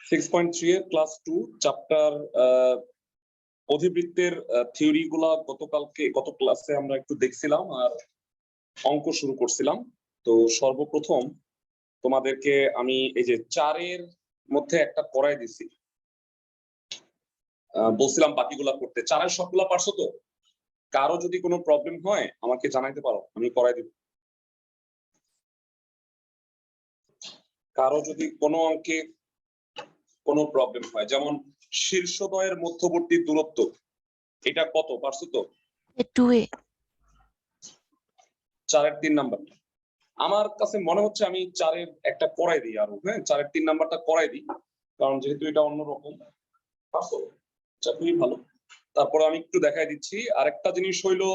6.3 এর class 2 chapter অধিবৃত্তের theory গুলা গত ক্লাসে আমরা একটু দেখছিলাম আর অঙ্ক শুরু করছিলাম। তো সর্বপ্রথম তোমাদেরকে আমি এই যে 4 এর মধ্যে একটা করাই দিছি, বলছিলাম বাকিগুলা করতে। 4 এর সবগুলা পারছো তো? কারো যদি কোনো প্রবলেম হয় আমাকে জানাইতে পারো, আমি করাই দিব। কারো যদি কোনো অঙ্কে কোনো প্রবলেম হয়, যেমন শীর্ষদ্বয়ের মধ্যবর্তী দূরত্ব, এটা কত পারছো তো? 2a 4 এর 3 নাম্বার। আমার কাছে মনে হচ্ছে আমি 4 এর একটা করাই দিই আরো, হ্যাঁ 4 এর 3 নাম্বারটা করাই দিই, কারণ যেহেতু এটা অন্যরকম। পারছো? খুবই ভালো। তারপরে আমি একটু দেখাই দিচ্ছি। আরেকটা জিনিস হইলো,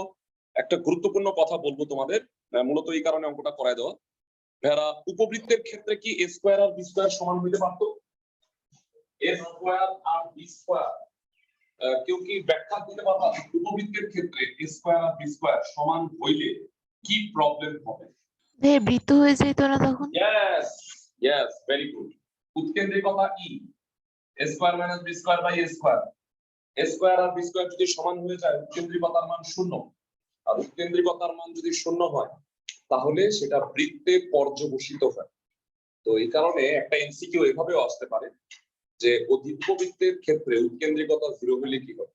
একটা গুরুত্বপূর্ণ কথা বলবো তোমাদের, মূলত এই কারণে অঙ্কটা করাই দেওয়া। ভাইরা, উপবৃত্তের ক্ষেত্রে কি a স্কয়ার আর b স্কয়ার সমান হইতে পারতো? a স্কয়ার আর b স্কয়ার কেউ কি ব্যাখ্যা দিতে পারবা? উপবৃত্তের ক্ষেত্রে a স্কয়ার আর b স্কয়ার সমান হইলে কি প্রবলেম হবে? বৃত্ত হয়ে যেত না তখন? Yes very good. উৎকেন্দ্রিকতা e a square minus b square by a square. a square আর b স্কয়ার যদি সমান হয়ে যায়, উৎকেন্দ্রিকতার মান 0। আর উৎকেন্দ্রিকতার মান যদি 0 হয় তাহলে সেটা বৃত্তে পর্যবসিত হয়। তো এই কারণে একটা এমসিকিউ এভাবেও আসতে পারে যে উপবৃত্তের ক্ষেত্রে উৎকেন্দ্রিকতা 0 হলে কি হবে?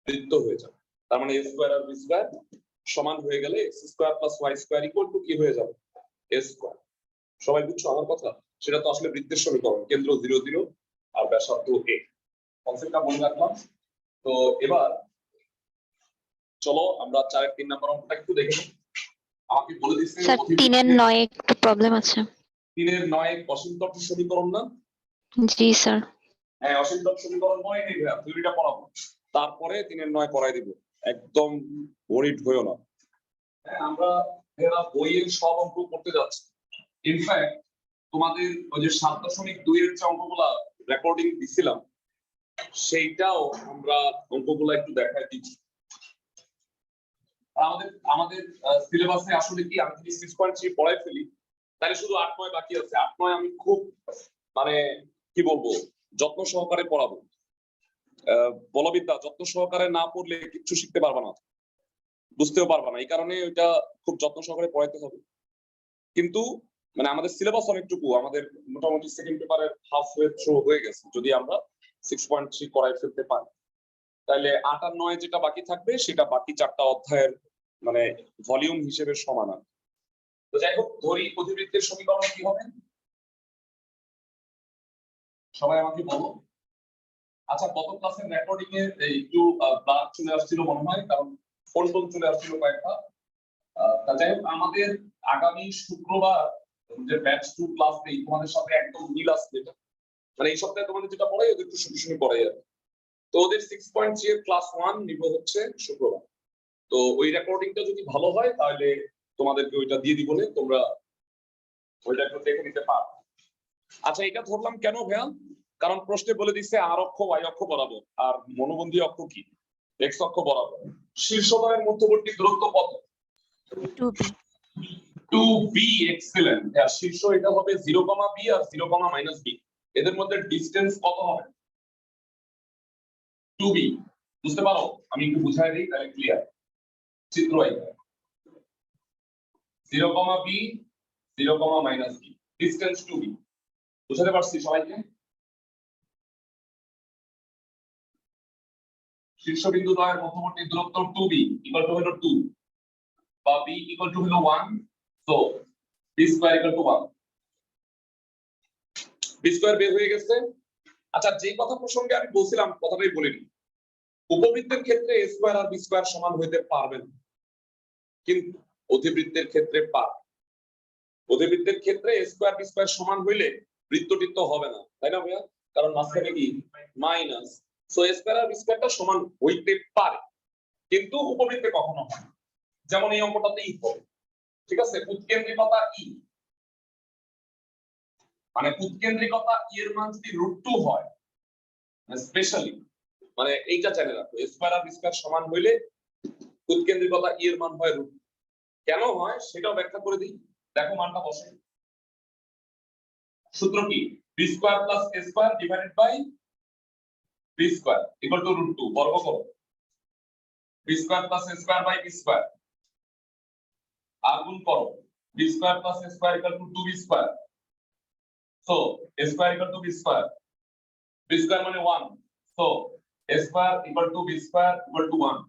বৃত্ত হয়ে যাবে। তার মানে a স্কয়ার আর b স্কয়ার সমান হয়ে গেলে x square plus y square equal to কি হয়ে যাবে? a square. সবাই বুঝছো আমার কথা? সেটা তো আসলে বৃত্তের সমীকরণ, কেন্দ্র 0 0 আর ব্যাসার্ধ a। কনসেপ্টটা মনে রাখলাম। তো এবার চলো আমরা 4 এর 3 নাম্বার অঙ্কটা একটু দেখে নিই। আমাকে বলে দিচ্ছে স্যার 3 এর 9 একটু প্রবলেম আছে। 3 এর 9 অসীমতত্ত্ব সমীকরণ না? জি স্যার। হ্যাঁ, অসীমতত্ত্ব সমীকরণ নয় নেই ভাইয়া, থিওরিটা পড়াবো, তারপরে 3 এর 9 পড়াই দিব। একদম ওরিড হইও না। হ্যাঁ, আমরা ভাইয়া বইয়ের সব অঙ্ক করতে যাচ্ছি। ইনফ্যাক্ট তোমাদের ওই যে 7.2 এর যে অঙ্কগুলা রেকর্ডিং দিছিলাম, সেইটাও আমরা অঙ্কগুলা একটু দেখাই দিচ্ছি। আমাদের সিলেবাসে আসলে কি, আমি যদি 6.3 পড়াই ফেলি তাহলে শুধু 8 9 বাকি আছে। 8 9 আমি খুব মানে কি বলবো, যত্ন সহকারে পড়াবো। বলবিদ্যা যত্ন সহকারে না পড়লে কিছু শিখতে পারবা না, বুঝতেও পারবা না। এই কারণে ওইটা খুব যত্ন সহকারে পড়াইতে হবে। কিন্তু মানে আমাদের সিলেবাস অনেকটুকু, আমাদের মোটামুটি সেকেন্ড পেপারের হাফ ওয়ে থ্রু হয়ে গেছে। যদি আমরা 6.3 করাই ফেলতে পারি তাহলে 8 আর 9 যেটা বাকি থাকবে সেটা বাকি 4টা অধ্যায়ের মানে ভলিউম হিসেবে সমান। তো যাই হোক, ধরি অধিবৃত্তের সমীকরণ কি হবে সবাই আমাকে বলো। আচ্ছা, গত ক্লাসের রেকর্ডিং এ একটু ব্লার চলে আসছিল মনে হয়, কারণ ফোন চলে আসছিল কয়েকটা। যাই হোক, আমাদের আগামী শুক্রবার যে ব্যাচ 2 ক্লাস নেই, তোমাদের সাথে একদম মিল আসবে। মানে এই সপ্তাহে তোমাদের যেটা পড়াই ওদের একটু শুনে শুনে পড়াই আর। তো ওদের 6.3 এর ক্লাস 1 নিব হচ্ছে শুক্রবার। তো ওই রেকর্ডিংটা যদি ভালো হয় তাহলে তোমাদেরকে ওইটা দিয়ে দিব, তোমরা ওইটা একটু দেখে নিতে পারো। আচ্ছা, এটা ধরলাম কেন ভাইয়া? কারণ প্রশ্নে বলে দিচ্ছে আর অক্ষ y অক্ষ বরাবর, আর মনোবন্ধী অক্ষ কি x অক্ষ বরাবর। শীর্ষদ্বয়ের মধ্যবর্তী দূরত্ব কত? 2b 2b। এক্সেলেন্ট। শীর্ষ এটা হবে 0, b আর 0, -b। এদের মধ্যে ডিসটেন্স কত হবে? 2b। বুঝতে পারো? আমি একটু বুঝাই দিই তাহলে ক্লিয়ার। চিত্র 0, b 0, -b, ডিসটেন্স 2b। বুঝাতে পারছি সবাইকে? শীর্ষবিন্দু দ্বয়ের মধ্যবর্তী দূরত্ব 2b ইকুয়াল টু হলো 2 বা b ইকুয়াল টু হলো 1। So b square equal to 1। b square বের হয়ে গেছে। আচ্ছা, যে কথা প্রসঙ্গে আমি বলছিলাম কথাটাই বলিনি। উপবৃত্তের ক্ষেত্রে a স্কয়ার আর b স্কয়ার সমান হইতে পারবে না, কিন্তু অধিবৃত্তের ক্ষেত্রে পারে। অধিবৃত্তের ক্ষেত্রে a স্কয়ার b স্কয়ার সমান হইলে বৃত্তটিত্ব হবে না, তাই না ভাইয়া? কারণ মাঝখানে কি মাইনাস। সো a স্কয়ার আর b স্কয়ারটা সমান হইতে পারে, কিন্তু উপবৃত্তে কখনো হয় না। যেমন এই অঙ্কটাতেই হবে। ঠিক আছে? উৎকেন্দ্রিকতা e, মানে উৎকেন্দ্রিকতা e এর মান যদি √2 হয়, স্পেশালি মানে এইটা জেনে রাখো, a স্কয়ার আর b স্কয়ার সমান হইলে উৎকেন্দ্রিকতা e এর মান হয় √2। কেন হয় সেটাও ব্যাখ্যা করে দিই। দেখো মানটা বসে। সূত্র কি? b square plus a square divided by b square equal to √2 বর্গ করো b square plus a square by b square আর গুণ করো b square plus a square equal to 2b square so a square equal to b square b square মানে 1 so a square equal to b square equal to 1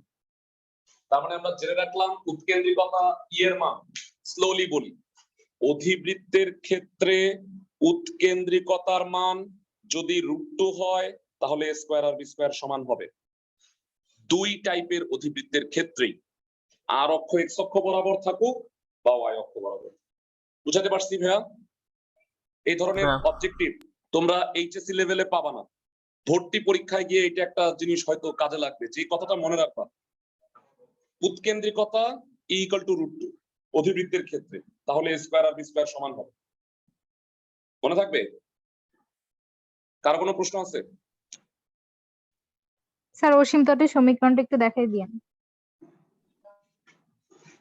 তার মানে আমরা জেনে রাখলাম উৎকেন্দ্রিকতা ই এর মান স্লোলি বলি অধিবৃত্তের ক্ষেত্রে উৎকেন্দ্রিকতার মান যদি √2 হয় তাহলে a স্কয়ার আর b স্কয়ার সমান হবে দুই টাইপের অধিবৃত্তের ক্ষেত্রেই আর অক্ষ x অক্ষ বরাবর থাকুক বা y অক্ষ বরাবর বুঝাতে পারছি ভাইয়া এই ধরনের অবজেক্টিভ তোমরা এইচএসসি লেভেলে পাবা না ভর্তি পরীক্ষায় গিয়ে এটা একটা জিনিস হয়তো কাজে লাগবে যে কথাটা মনে রাখবা উৎকেন্দ্রিকতা ই ইকুয়াল টু √2 অধিবৃত্তের ক্ষেত্রে তাহলে a স্কয়ার আর b স্কয়ার সমান হবে মনে থাকবে কার কোনো প্রশ্ন আছে স্যার অসীম তটের সমীকরণটা একটু দেখাই দিয়েন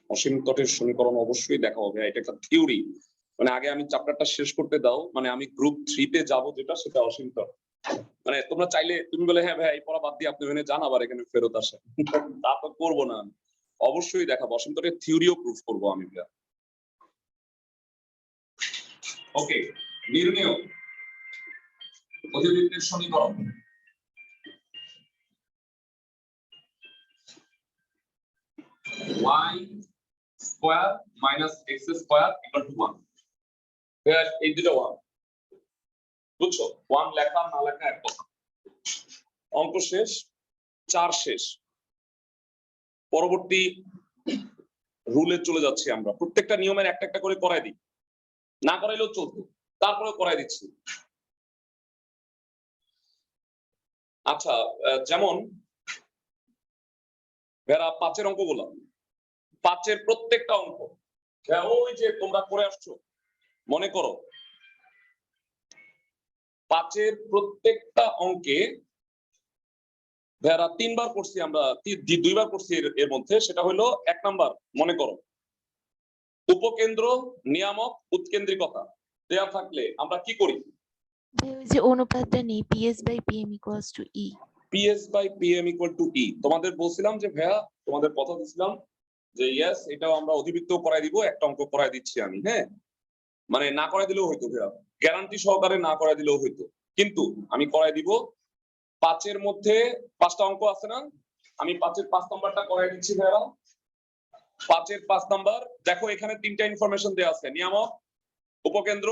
অসীম তটের সমীকরণ অবশ্যই দেখা হবে এটা একটা থিওরি মানে আগে আমি চ্যাপ্টারটা শেষ করতে দাও মানে আমি গ্রুপ 3 তে যাব যেটা সেটা অসীম তট মানে তোমরা চাইলে তুমি বলে হ্যাঁ ভাই এই পড়া বাদ দিয়ে আপনি এখানে যান আবার এখানে ফেরত আসেন তা তো করবো না অবশ্যই দেখাবো অসীম তটের থিওরিও প্রুফ করবো আমি ভাইয়া ওকে নির্ণয় অধিবৃত্তের সমীকরণ y square minus x square equal to 1 ভাইয়া এই দুটো 1 বুঝছো 1 লেখা না লেখা এক কথা অঙ্ক শেষ 4 শেষ পরবর্তী রুলে চলে যাচ্ছি আমরা প্রত্যেকটা নিয়মের একটা একটা করে করাই দিই না করাইলেও চলতো তারপরে করাই দিচ্ছি আচ্ছা যেমন ভেড়া 5 অঙ্ক বললাম 5 প্রত্যেকটা অঙ্ক ওই যে তোমরা করে আসছো মনে করো 5 প্রত্যেকটা অঙ্কে ভেড়া 3 বার করছি আমরা 2 বার করছি এর মধ্যে সেটা হলো 1 নাম্বার মনে করো উপকেন্দ্র নিয়ামক উৎকেন্দ্রিকতা দেয়া থাকলে আমরা কি করি যে অনুপাতটা নেই PS/PM = E PS/PM = E তোমাদের বলছিলাম যে ভাইয়া তোমাদের কথা দিছিলাম যে ইয়েস এটাও আমরা অধিবৃত্ত করাই দিব একটা অঙ্ক করাই দিচ্ছি আমি হ্যাঁ মানে না করাই দিলেও হইতো ভাইয়া গ্যারান্টি সহকারে না করাই দিলেও হইতো কিন্তু আমি করাই দিব 5 মধ্যে 5টা অঙ্ক আছে না আমি 5 নাম্বারটা করাই দিচ্ছি ভাইয়া 5 নাম্বার দেখো এখানে 3টা ইনফরমেশন দেয়া আছে নিয়ামক উপকেন্দ্র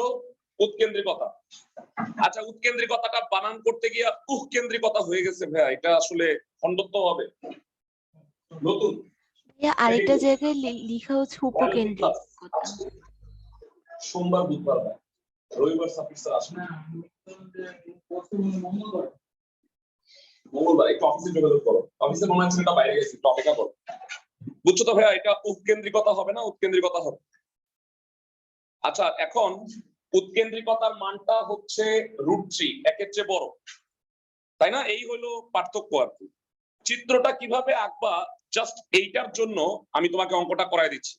উৎকেন্দ্রিকতা আচ্ছা উৎকেন্দ্রিকতাটা বানান করতে গিয়ে উৎকেন্দ্রিকতা হয়ে গেছে ভাইয়া এটা আসলে খণ্ডত্ব হবে নতুন আরেকটা জায়গায় লেখা হচ্ছে উপকেন্দ্রিকতা সোমবার বুধবার রবিবার সাফিক্স আসে না মঙ্গলবার একটু অফিসে যোগাযোগ করো অফিসে মনে হচ্ছে এটা বাইরে গেছে একটু অপেক্ষা করো বুঝছো তো ভাইয়া এটা উৎকেন্দ্রিকতা হবে না উৎকেন্দ্রিকতা হবে আচ্ছা এখন উৎকেন্দ্রিকতার মানটা হচ্ছে √3 একের চেয়ে বড় তাই না এই হলো পার্থক্য আর কি চিত্রটা কিভাবে আঁকবা জাস্ট এইটার জন্য আমি তোমাকে অঙ্কটা করাই দিচ্ছি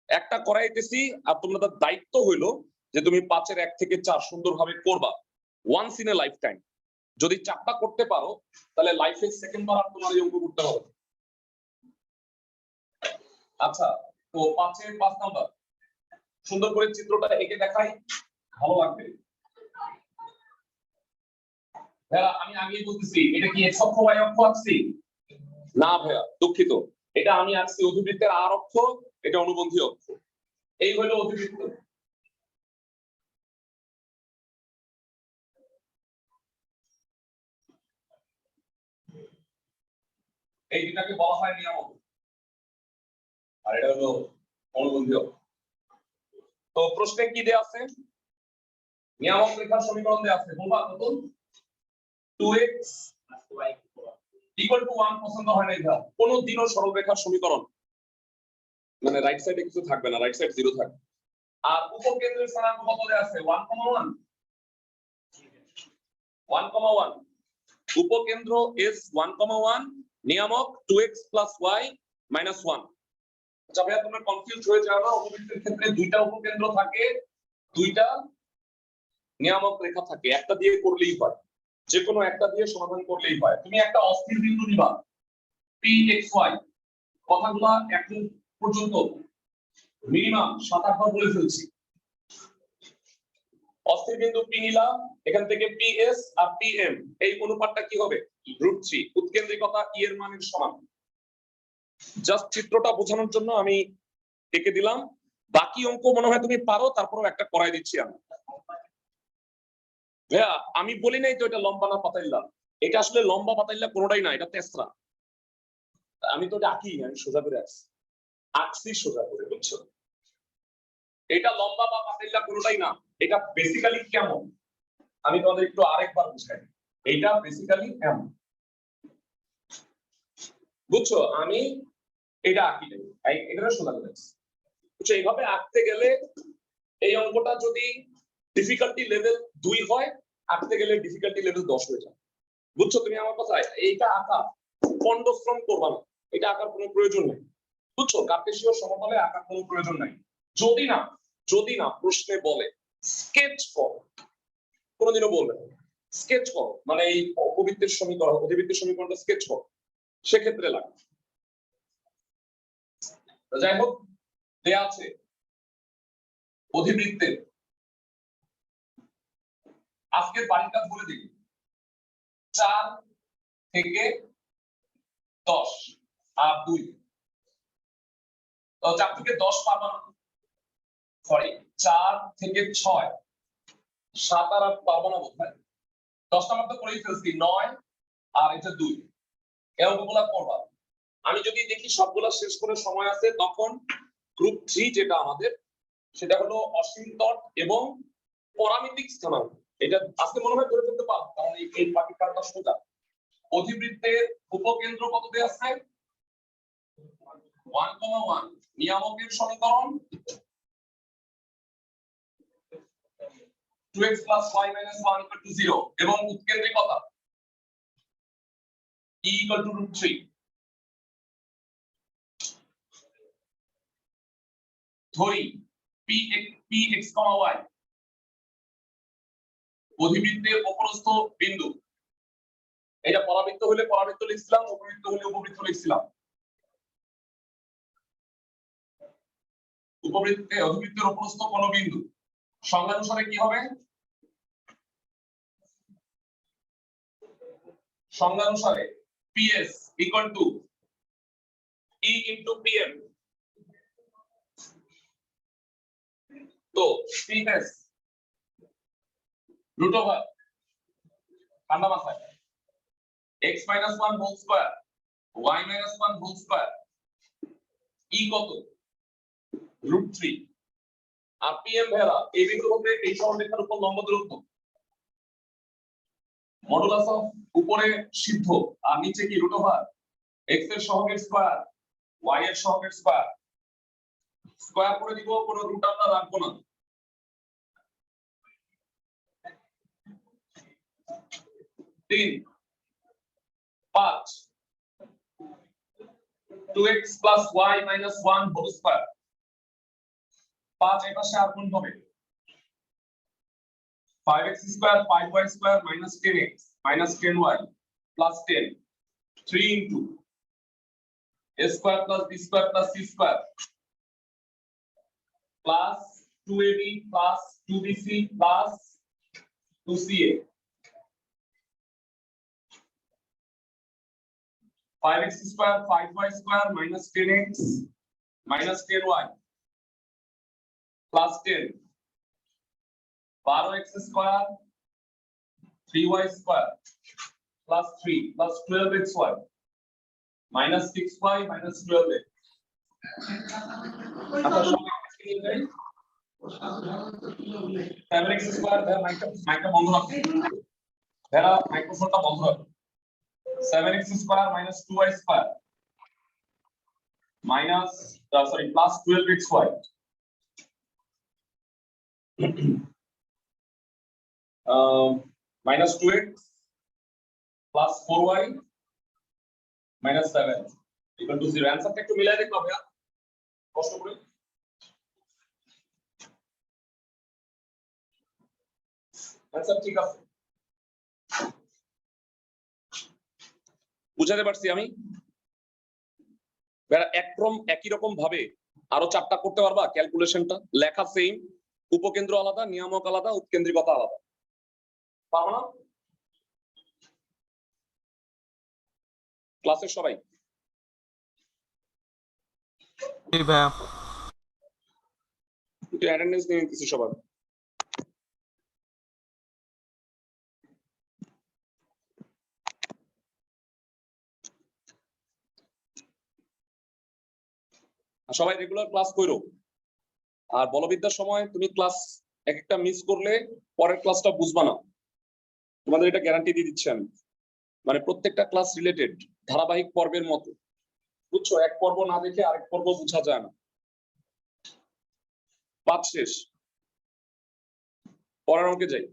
একটা করাইতেছি আর তোমাদের দায়িত্ব হইলো যে তুমি 5 1 থেকে 4 সুন্দরভাবে করবা once in a lifetime যদি 4টা করতে পারো তাহলে লাইফে সেকেন্ড বার আর তোমার এই অঙ্ক করতে হবে আচ্ছা তো 5 নাম্বার সুন্দর করে চিত্রটা এঁকে দেখাই ভালো লাগবে ভাইয়া আমি আগেই বলতেছি এটা কি x অক্ষ y অক্ষ আঁকছি না ভাইয়া দুঃখিত এটা আমি আঁকছি অধিবৃত্তের r অক্ষ এটা অনুবন্ধী অক্ষ এই হলো অধিবৃত্ত এই দুটাকে বলা হয় নিয়ামক আর এটা হলো অনুবন্ধী অক্ষ তো প্রশ্নে কি দেয়া আছে নিয়ামক রেখার সমীকরণ দেয়া আছে বলবা কত 2x = 1 পছন্দ হয় না এটা কোন দিনও সরল রেখার সমীকরণ মানে রাইট সাইডে কিছু থাকবে না রাইট সাইড 0 থাকবে আর উপকেন্দ্রের স্থানাঙ্ক কত দেয়া আছে 1,1 উপকেন্দ্র is 1,1 নিয়ামক 2x + y - 1 আচ্ছা ভাইয়া তোমরা কনফিউজ হয়ে যাও না অধিবৃত্তের ক্ষেত্রে দুইটা উপকেন্দ্র থাকে দুইটা নিয়ামক রেখা থাকে, একটা দিয়ে করলেই হয়, যে কোনো একটা দিয়ে সমাধান করলেই হয়। তুমি একটা অস্থির বিন্দু নিবা pxy, কথাগুলা এখন পর্যন্ত মিনিমাম 7-8 বার বলে ফেলছি। অস্থির বিন্দু পি নিলাম, এখান থেকে পিএস আর পিএম এই অনুপাতটা কি হবে? √3। উৎকেন্দ্রিকতা ই এর মানের সমান। জাস্ট চিত্রটা বোঝানোর জন্য আমি এঁকে দিলাম। বাকি অঙ্ক মনে হয় তুমি পারো, তারপরও একটা করাই দিচ্ছি আমি। ভাইয়া আমি বলি নাই তো এটা লম্বা না পাতাইল্লা, এটা আসলে লম্বা পাতাইল্লা কোনোটাই না, এটা তেসরা। আমি তো এটা আঁকি, আমি সোজা করে আঁকছি সোজা করে, বুঝছো? এটা লম্বা বা পাতাইল্লা কোনোটাই না, এটা বেসিক্যালি কেমন আমি তোমাদের একটু আরেকবার বুঝাই। এটা বেসিক্যালি কেমন, বুঝছো? আমি এটা আঁকি নাই, এটা সোজা করে বুঝছো? এইভাবে আঁকতে গেলে এই অঙ্কটা যদি ডিফিকাল্টি লেভেল 2 হয়, আঁকতে গেলে ডিফিকাল্টি লেভেল 10 হয়ে যায়। বুঝছো তুমি আমার কথা? এইটা আঁকা পণ্ডশ্রম করবা না, এটা আঁকার কোনো প্রয়োজন নেই, বুঝছো? কার্টেসীয় সমতলে আঁকার কোনো প্রয়োজন নাই। যদি না প্রশ্নে বলে স্কেচ করো, কোনোদিনও বলবে না স্কেচ করো, মানে এই অধিবৃত্তের সমীকরণটা স্কেচ করো, সেক্ষেত্রে লাগে। যাই হোক, দেয়া আছে অধিবৃত্তের আজকের বাড়ির কাজ বলে দিই, 4 থেকে 10 আর 2, তো 4 থেকে 10 পারবা না, সরি 4 থেকে 6, 7 আর 8 পারবা না বোধহয়। 10 নাম্বার তো করেই ফেলছি, 9 আর এটা 2, এই অঙ্কগুলো করবা। আমি যদি দেখি সবগুলা শেষ করে সময় আছে, তখন গ্রুপ 3 যেটা আমাদের, সেটা হলো অসীম তট এবং পরামিতিক স্থানাঙ্ক। এটা আজকে মনে হয় ধরে ফেলতে পারবো, কারণ এই পাটিকাটা সোজা। অধিবৃত্তের উপকেন্দ্র কত দেয়া আছে? 1,1। নিয়ামকের সমীকরণ 2x + y - 1 = 0 এবং উৎকেন্দ্রিকতা e = √3। ধরি px, y অধিবৃত্তের অপরস্থ বিন্দু। এটা পরাবৃত্ত হলে পরাবৃত্ত লিখছিলাম, উপবৃত্ত হলে উপবৃত্ত লিখছিলাম। অধিবৃত্তের অপরস্থ কোন বিন্দু সংজ্ঞানুসারে কি হবে? সংজ্ঞানুসারে PS = E × PM। তো PS √, ঠান্ডা মাথায়, x - 1 whole square, y - 1 whole square, E কত? √3। আর PM ভেলা এই বিন্দু হতে এই সরলরেখার উপর লম্ব দূরত্ব, মডুলাস অফ উপরে সিদ্ধ আর নিচে কি √, x এর সহগের স্কয়ার, y এর সহগের স্কয়ার, স্কয়ার করে দিব, কোনো রুট আমরা রাখবো না। 3 5 2x + y - 1 হোল স্কয়ার, 5 এর পাশে আর কোন হবে? 5x² 5y² - 10x - 10y + 10, 3 * a² + b² + c² plus 2ab plus 2bc plus 2ca, 5x² 5y² - 10x - 10y plus 10, 12x² 3y² plus 3 plus 12xy minus 6y minus 12x। আচ্ছা সবাই screen দেই। 7x² মাইকটা বন্ধ রাখো, যারা মাইক্রোফোনটা বন্ধ রাখো। 7x² minus 2y² minus plus 12xy minus 2x plus 4y minus 7 equal to 0। অ্যানসারটা একটু মিলাই দেখো ভাইয়া কষ্ট করে। অ্যানসার ঠিক আছে, বুঝাতে পারছি আমি? একই রকম ভাবে আরো 4টা করতে পারবা ক্যালকুলেশনটা, লেখা সেম, উপকেন্দ্র আলাদা, নিয়ামক আলাদা, উৎকেন্দ্রিকতা আলাদা, পারো না? ক্লাসের সবাই একটু অ্যাটেন্ডেন্স নিয়ে নিতেছি সবার। সবাই রেগুলার ক্লাস করো, আর বলবিদ্যার সময় তুমি ক্লাস একটা মিস করলে পরের ক্লাসটা বুঝবা না, তোমাদের এটা গ্যারান্টি দিয়ে দিচ্ছি আমি। মানে প্রত্যেকটা ক্লাস রিলেটেড, ধারাবাহিক পর্বের মতো, বুঝছো? এক পর্ব না দেখে আরেক পর্ব বোঝা যায় না। পাঠ শেষ, পরের অঙ্কে যাই।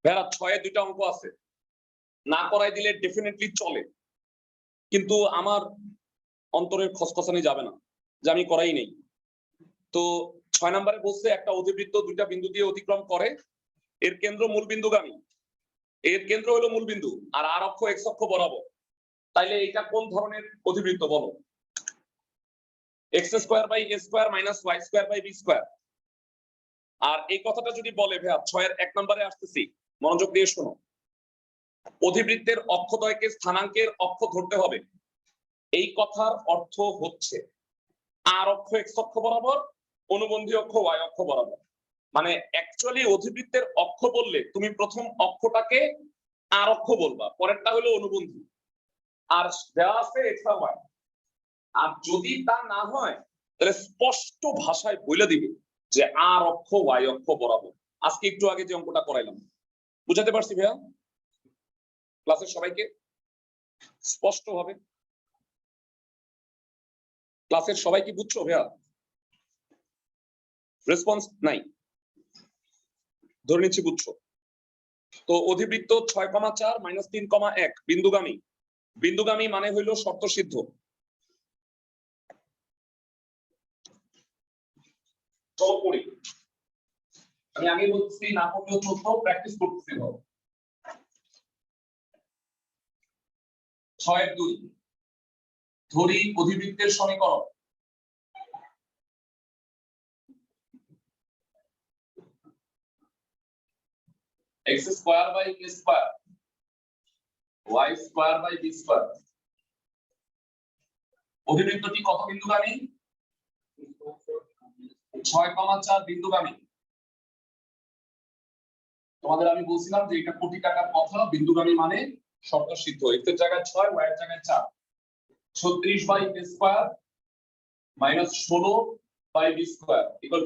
ভাইয়া 6-এ 2টা অঙ্ক আছে, না করাই দিলে ডেফিনেটলি চলে, কিন্তু আমার অন্তরের খসখসানি যাবে না যে আমি করাই নেই। তো 6 নম্বরে বলছে একটা অধিবৃত্ত 2টা বিন্দু দিয়ে অতিক্রম করে, এর কেন্দ্র মূল বিন্দুগামী, এর কেন্দ্র হলো মূল বিন্দু, আর অক্ষ এক্স অক্ষ বরাবর। তাইলে এটা কোন ধরনের অধিবৃত্ত বলো? x² / a² - y² / b²। আর এই কথাটা যদি বলে ভাইয়া 6-এর 1 নম্বরে আসতেছি, মনোযোগ দিয়ে শোনো। অধিবৃত্তের অক্ষদ্বয়কে স্থানাঙ্কের অক্ষ ধরতে হবে, এই কথার অর্থ হচ্ছে আর অক্ষ এক্স অক্ষ বরাবর, অনুবন্ধী অক্ষ ওয়াই অক্ষ বরাবর। মানে অ্যাকচুয়ালি অধিবৃত্তের অক্ষ বললে তুমি প্রথম অক্ষটাকে আর অক্ষ বলবা, পরেরটা হলো অনুবন্ধী, আর দেওয়া আছে এক্স আর ওয়াই। আর যদি তা না হয় তাহলে স্পষ্ট ভাষায় বলে দিবে যে আর অক্ষ ওয়াই অক্ষ বরাবর। আজকে একটু আগে যে অঙ্কটা করাইলাম, বুঝাতে পারছি ভাইয়া ক্লাসের সবাইকে স্পষ্ট ভাবে? ক্লাসের সবাই কি বুঝছো ভাইয়া? রেসপন্স নাই, ধরে নিচ্ছি বুঝছো। তো অধিবৃত্ত 6,4 - 3,1 বিন্দুগামী, বিন্দুগামী মানে হইল শর্ত সিদ্ধ। চল পড়ি, আমি আগে বলছি না পড়লেও চলতো, প্র্যাকটিস করতেছি। 6-2 ধরি অধিবৃত্তের সমীকরণ। x² / a² y² / b²। অধিবৃত্তটি কত বিন্দুগামী? 6,4 বিন্দুগামী। তোমাদের আমি বলছিলাম যে এটা কোটি টাকার কথা, বিন্দুগামী মানে শর্ত সিদ্ধ। x এর জায়গায় 6, y এর জায়গায় 4। 36/a² - 16/b²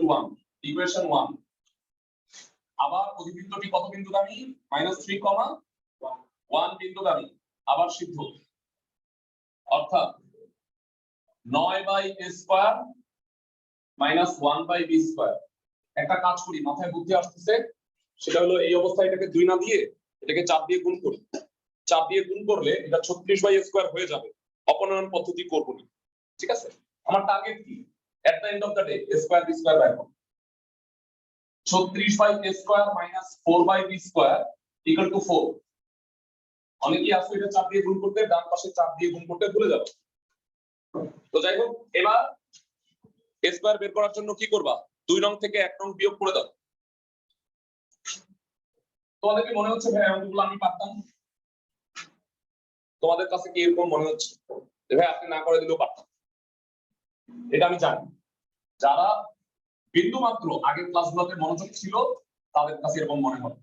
= 1, equation 1। আবার অধিবৃত্তটি কত বিন্দুগামী? -3,1 বিন্দুগামী, আবার সিদ্ধ। অর্থাৎ 9/a² - 1/b²। একটা কাজ করি, মাথায় বুদ্ধি আসতেছে, সেটা হলো এই অবস্থায় এটাকে 2 না দিয়ে এটাকে 4 দিয়ে গুণ করি। 4 দিয়ে গুণ করলে এটা 36/a² হয়ে যাবে, অপনয়ন পদ্ধতি করব না, ঠিক আছে? আমার টার্গেট কি? At the end of the day a² b² by 1। 36/a² - 4/b² = 4। অনেকেই আছে এটা 4 দিয়ে গুণ করতে, ডান পাশে 4 দিয়ে গুণ করতে ভুলে যাবে। তো যাই হোক, এবার a² বের করার জন্য কি করবা? 2 নং থেকে 1 নং বিয়োগ করে দাও। তোমাদের কি মনে হচ্ছে ভাই অঙ্কগুলো আমি পারতাম? তোমাদের কাছে কি এরকম মনে হচ্ছে ভাই আপনি না করে দিলেও পারতাম? এটা আমি জানি, যারা বিন্দু মাত্র আগের ক্লাসগুলোতে মনোযোগ ছিল তাদের কাছে এরকম মনে হবে।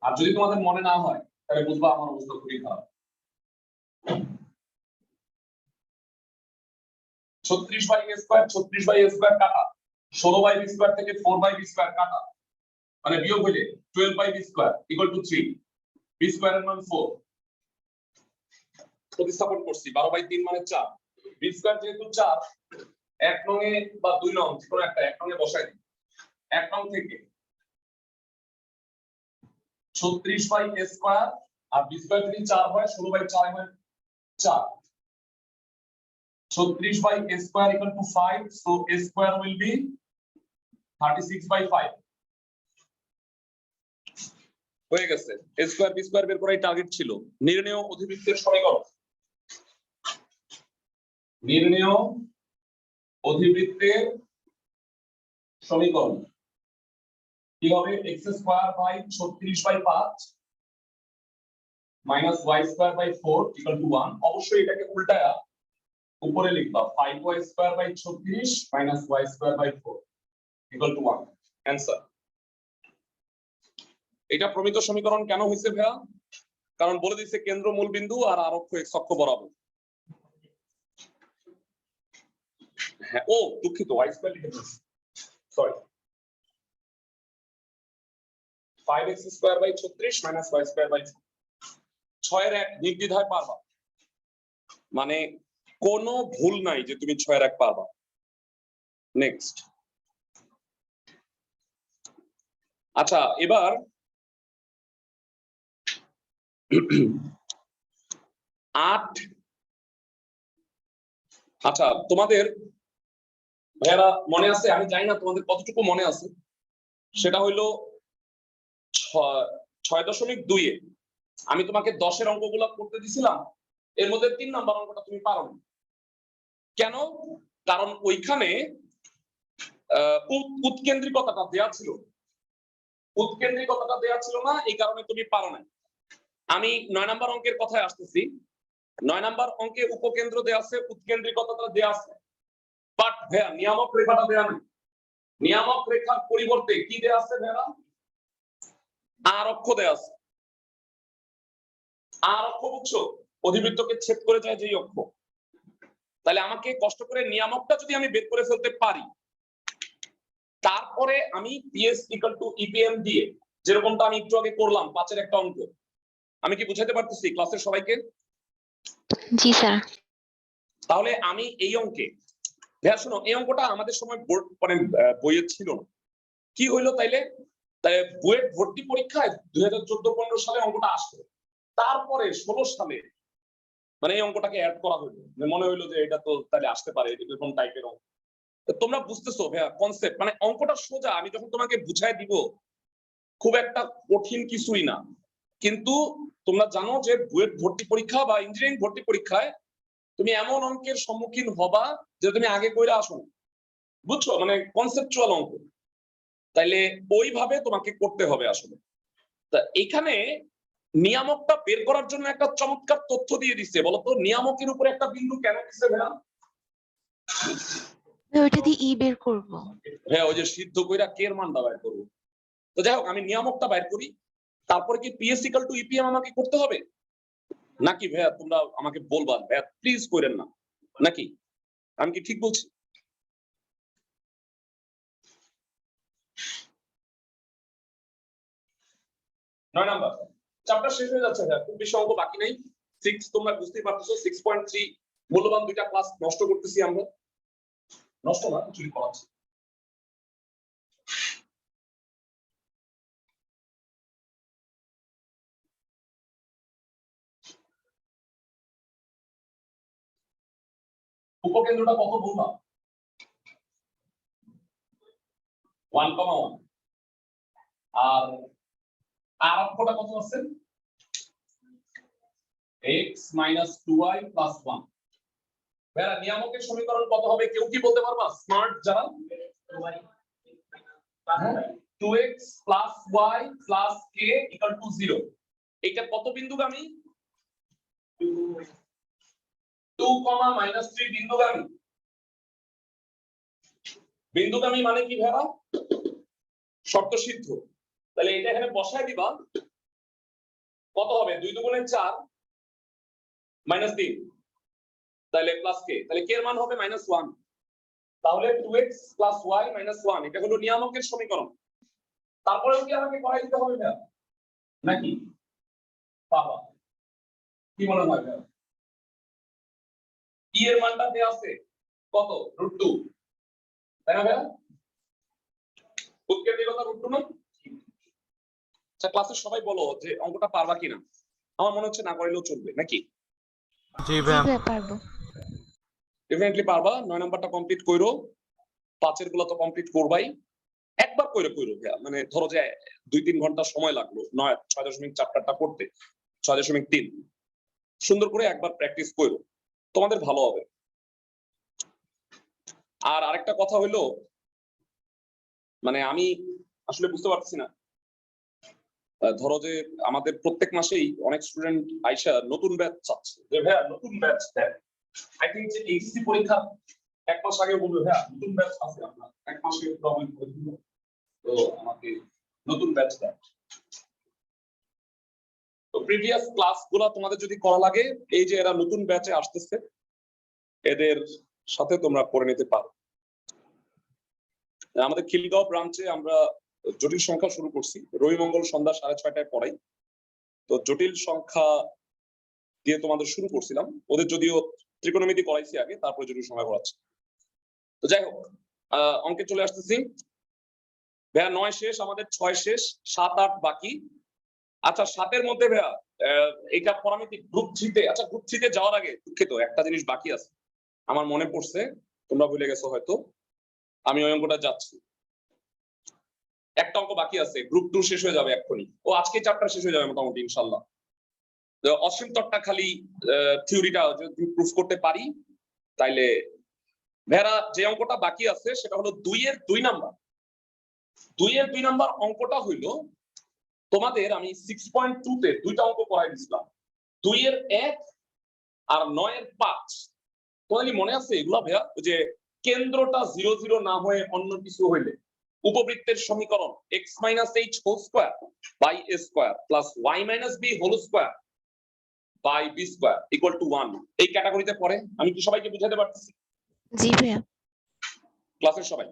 আর যদি তোমাদের মনে না হয় তাহলে বুঝবা আমার অবস্থা খুবই খারাপ। 36/a² 36/a² কাটা, 16/b² থেকে 4/b² কাটা, মানে বিয়োগ হইলে 12/b² = 3, b² এর মান 4। প্রতিস্থাপন করছি, 12/3 মানে 4, b² যেহেতু 4, 1 নং এ বা 2 নং যে কোনো একটা 1 নং এ বসাই দিই। 1 নং থেকে 36/a² আর b² যদি 4 হয় 16/4 হয় 4, 36 by a square equal to 5, so a square will be 36 by 5 হয়ে গেছে। a square b square বের করাই টার্গেট ছিল। নির্ণেয় অধিবৃত্তের সমীকরণ, নির্ণেয় অধিবৃত্তের সমীকরণ কি হবে? x square by 36 by 5 minus y square by 4 equal to 1। অবশ্যই এটাকে উল্টায়া উপরে লিখবা 5y square by 36 minus y square by 4 equal to 1। Answer. এটা প্রমিত সমীকরণ কেন হইছে ভাইয়া? কারণ বলে দিছে কেন্দ্র মূল বিন্দু আর আরক্ষ x অক্ষ বরাবর। হ্যাঁ, ও দুঃখিত, y স্কয়ার লিখে দিয়েছি, sorry. 5x square by 36 minus y square by 4। 6 এর 1 নির্দ্বিধায় পারবা, মানে কোনো ভুল নাই যে তুমি 6 এর 1 পারবা। নেক্সট। আচ্ছা, এবার 8। আচ্ছা, তোমাদের ভাইয়ারা মনে আছে, আমি জানি না তোমাদের কতটুকু মনে আছে, সেটা হইলো 6.2 এ আমি তোমাকে 10 এর অঙ্কগুলো করতে দিছিলাম, এর মধ্যে 3 নাম্বার অঙ্কটা তুমি পারো না। কেন? কারণ ওইখানে উৎকেন্দ্রিকতাটা দেয়া ছিল, উৎকেন্দ্রিকতাটা দেয়া ছিল না, এই কারণে তুমি পারো না। আমি 9 নাম্বার অঙ্কের কথায় আসতেছি। 9 নাম্বার অঙ্কে উপকেন্দ্র দেয়া আছে, উৎকেন্দ্রিকতাটা দেয়া আছে, বাট ভাইয়া নিয়ামক রেখাটা দেয়া নেই। নিয়ামক রেখার পরিবর্তে কি দেয়া আছে ভাইয়া? আর অক্ষ দেয়া আছে। আর অক্ষ বুঝছো? অধিবৃত্তকে ছেদ করে যায় যেই অক্ষ। তাহলে আমাকে কষ্ট করে নিয়ামকটা যদি আমি বের করে ফেলতে পারি, তারপরে আমি PS ইকুয়াল টু EPM দিয়ে, যেরকমটা আমি একটু আগে করলাম 5 এর একটা অঙ্ক, আমি কি বুঝাতে পারতেছি ক্লাসের সবাইকে? জি স্যার। তাহলে আমি এই অঙ্কে, ভাইয়া শোনো, এই অঙ্কটা আমাদের সময় মানে বইয়ে ছিল না। কি হইলো তাইলে? তাই বুয়েট ভর্তি পরীক্ষায় 2014-15 সালে অঙ্কটা আসলো, তারপরে 16 সালে মানে এই অঙ্কটাকে অ্যাড করা হলো। মনে হইলো যে এটা তো তাহলে আসতে পারে এরকম টাইপের অঙ্ক। তোমরা বুঝতেছো ভাইয়া কনসেপ্ট, মানে অঙ্কটা সোজা, আমি যখন তোমাকে বুঝাই দিব খুব একটা কঠিন কিছুই না। কিন্তু তোমরা জানো যে বুয়েট ভর্তি পরীক্ষা বা ইঞ্জিনিয়ারিং ভর্তি পরীক্ষায় তুমি এমন অঙ্কের সম্মুখীন হবা যে তুমি আগে কইরা আসো, বুঝছো? মানে কনসেপচুয়াল অঙ্ক, তাইলে ওইভাবে তোমাকে করতে হবে আসলে। তা এখানে নিয়ামকটা বের করার জন্য একটা চমৎকার তথ্য দিয়ে দিচ্ছে। বলতো নিয়ামকের উপরে একটা বিন্দু কেন দিচ্ছে ভাইয়া? ওইটা দিয়ে ই বের করব। হ্যাঁ, ওই যে সিদ্ধ কইরা কে এর মানটা বের করব। তো যাই হোক, আমি নিয়ামকটা বের করি, তারপরে কি PS ইকুয়াল টু EPM আমাকে করতে হবে নাকি ভাইয়া? তোমরা আমাকে বলবা ভাইয়া, প্লিজ করেন না নাকি? আমি কি ঠিক বলছি? নয় নাম্বার চ্যাপ্টার শেষ হয়ে যাচ্ছে ভাইয়া, খুব বেশি অঙ্ক বাকি নাই। 6 তোমরা বুঝতেই পারতেছো, 6.3 মূল্যবান 2টা ক্লাস নষ্ট করতেছি আমরা। নষ্ট না, চুরি করাচ্ছি। উপকেন্দ্রটা কত বলবা? 1,1। আর অক্ষটা কত আছে? x minus 2y plus 1। ভাইয়া নিয়ামকের সমীকরণ কত হবে কেউ কি বলতে পারবা? স্মার্ট যারা, 2x plus y plus k equal to 0। এটা কত বিন্দুগামী? 2, -3 বিন্দুগামী। বিন্দুগামী মানে কি ভাইয়া? শর্ত সিদ্ধ। তাহলে এটা এখানে বসায় দিবা, কত হবে? 2 দুগুণে 4 -3, তাহলে প্লাস k, তাহলে k এর মান হবে -1। তাহলে 2x plus y minus 1 এটা হলো নিয়ামকের সমীকরণ। তারপরে কি আমাকে করাই দিতে হবে না নাকি? বাবা কি মনে হয় ভাই? e এর মানটা দেয়া আছে কত? √2, তাই না ভাই? উৎকেন্দ্রিকতা √2 না? আচ্ছা, ক্লাসের সবাই বলো যে অঙ্কটা পারবা কিনা। আমার মনে হচ্ছে না করলেও চলবে নাকি? জি জি ভাইয়া। ভাইয়া পারবো। ডেফিনেটলি পারবা। 9 নাম্বারটা কমপ্লিট কইরো, 5 এর গুলো তো কমপ্লিট করবাই। একবার কইরো ভাইয়া, মানে ধরো যে 2-3 ঘন্টা সময় লাগলো 6.4টা করতে, 6.3 সুন্দর করে একবার প্র্যাকটিস কইরো, তোমাদের ভালো হবে। আর আরেকটা কথা হইলো, মানে আমি আসলে বুঝতে পারছি না, ধরো যে আমাদের প্রত্যেক মাসেই অনেক স্টুডেন্ট আইসা নতুন ব্যাচ চাচ্ছে যে ভাইয়া নতুন ব্যাচ দেন। আই থিংক যে এইচএসসি পরীক্ষা এক মাস আগে বলবে ভাইয়া নতুন ব্যাচ আছে আপনার, এক মাসে প্রবলেম করে দিল, তো আমাকে নতুন ব্যাচ দেন। তো প্রিভিয়াস ক্লাসগুলো তোমাদের যদি করা লাগে, এই যে এরা নতুন ব্যাচে আসতেছে এদের সাথে তোমরা করে নিতে পারো। আমাদের খিলগাঁও ব্রাঞ্চে আমরা জটিল সংখ্যা শুরু করছি, রবি মঙ্গল সন্ধ্যা 6:30টায় পড়াই। তো জটিল সংখ্যা দিয়ে তোমাদের শুরু করছিলাম, ওদের যদিও ত্রিকোণমিতি করাইছি আগে, তারপরে জটিল সংখ্যা করাচ্ছি। তো যাই হোক, অঙ্কে চলে আসতেছি। ভাইয়া 9 শেষ, আমাদের 6 শেষ, 7-8 বাকি। আচ্ছা 7-এর মধ্যে ভাইয়া এইটা পরামিতি গ্রুপ 3-তে, আচ্ছা গ্রুপ 3-তে যাওয়ার আগে দুঃখিত একটা জিনিস বাকি আছে, আমার মনে পড়ছে, তোমরা ভুলে গেছো হয়তো, আমি ওই অঙ্কটা যাচ্ছি। একটা অঙ্ক বাকি আছে, গ্রুপ 2 শেষ হয়ে যাবে এক্ষুনি, ও আজকে চ্যাপ্টার শেষ হয়ে যাবে মোটামুটি ইনশাআল্লাহ। অসীম তরটা খালি থিওরিটা যদি প্রুফ করতে পারি তাইলে ভেরা, যে অঙ্কটা বাকি আছে সেটা হলো 2-এর 2 নাম্বার। 2-এর 2 নাম্বার অঙ্কটা হইলো তোমাদের আমি 6.2-তে দুইটা অঙ্ক করাই দিছিলাম, 2-এর 1 আর 9-এর 5। তোমাদের মনে আছে এগুলা ভাইয়া? যে কেন্দ্রটা 0 0 না হয়ে অন্য কিছু হইলে উপবৃত্তের সমীকরণ x - h whole square by a square plus y - b whole square by b square equal to 1, এই ক্যাটাগরিতে পড়ে। আমি কি সবাইকে বুঝাতে পারতেছি? জি ভাইয়া। ক্লাসের সবাই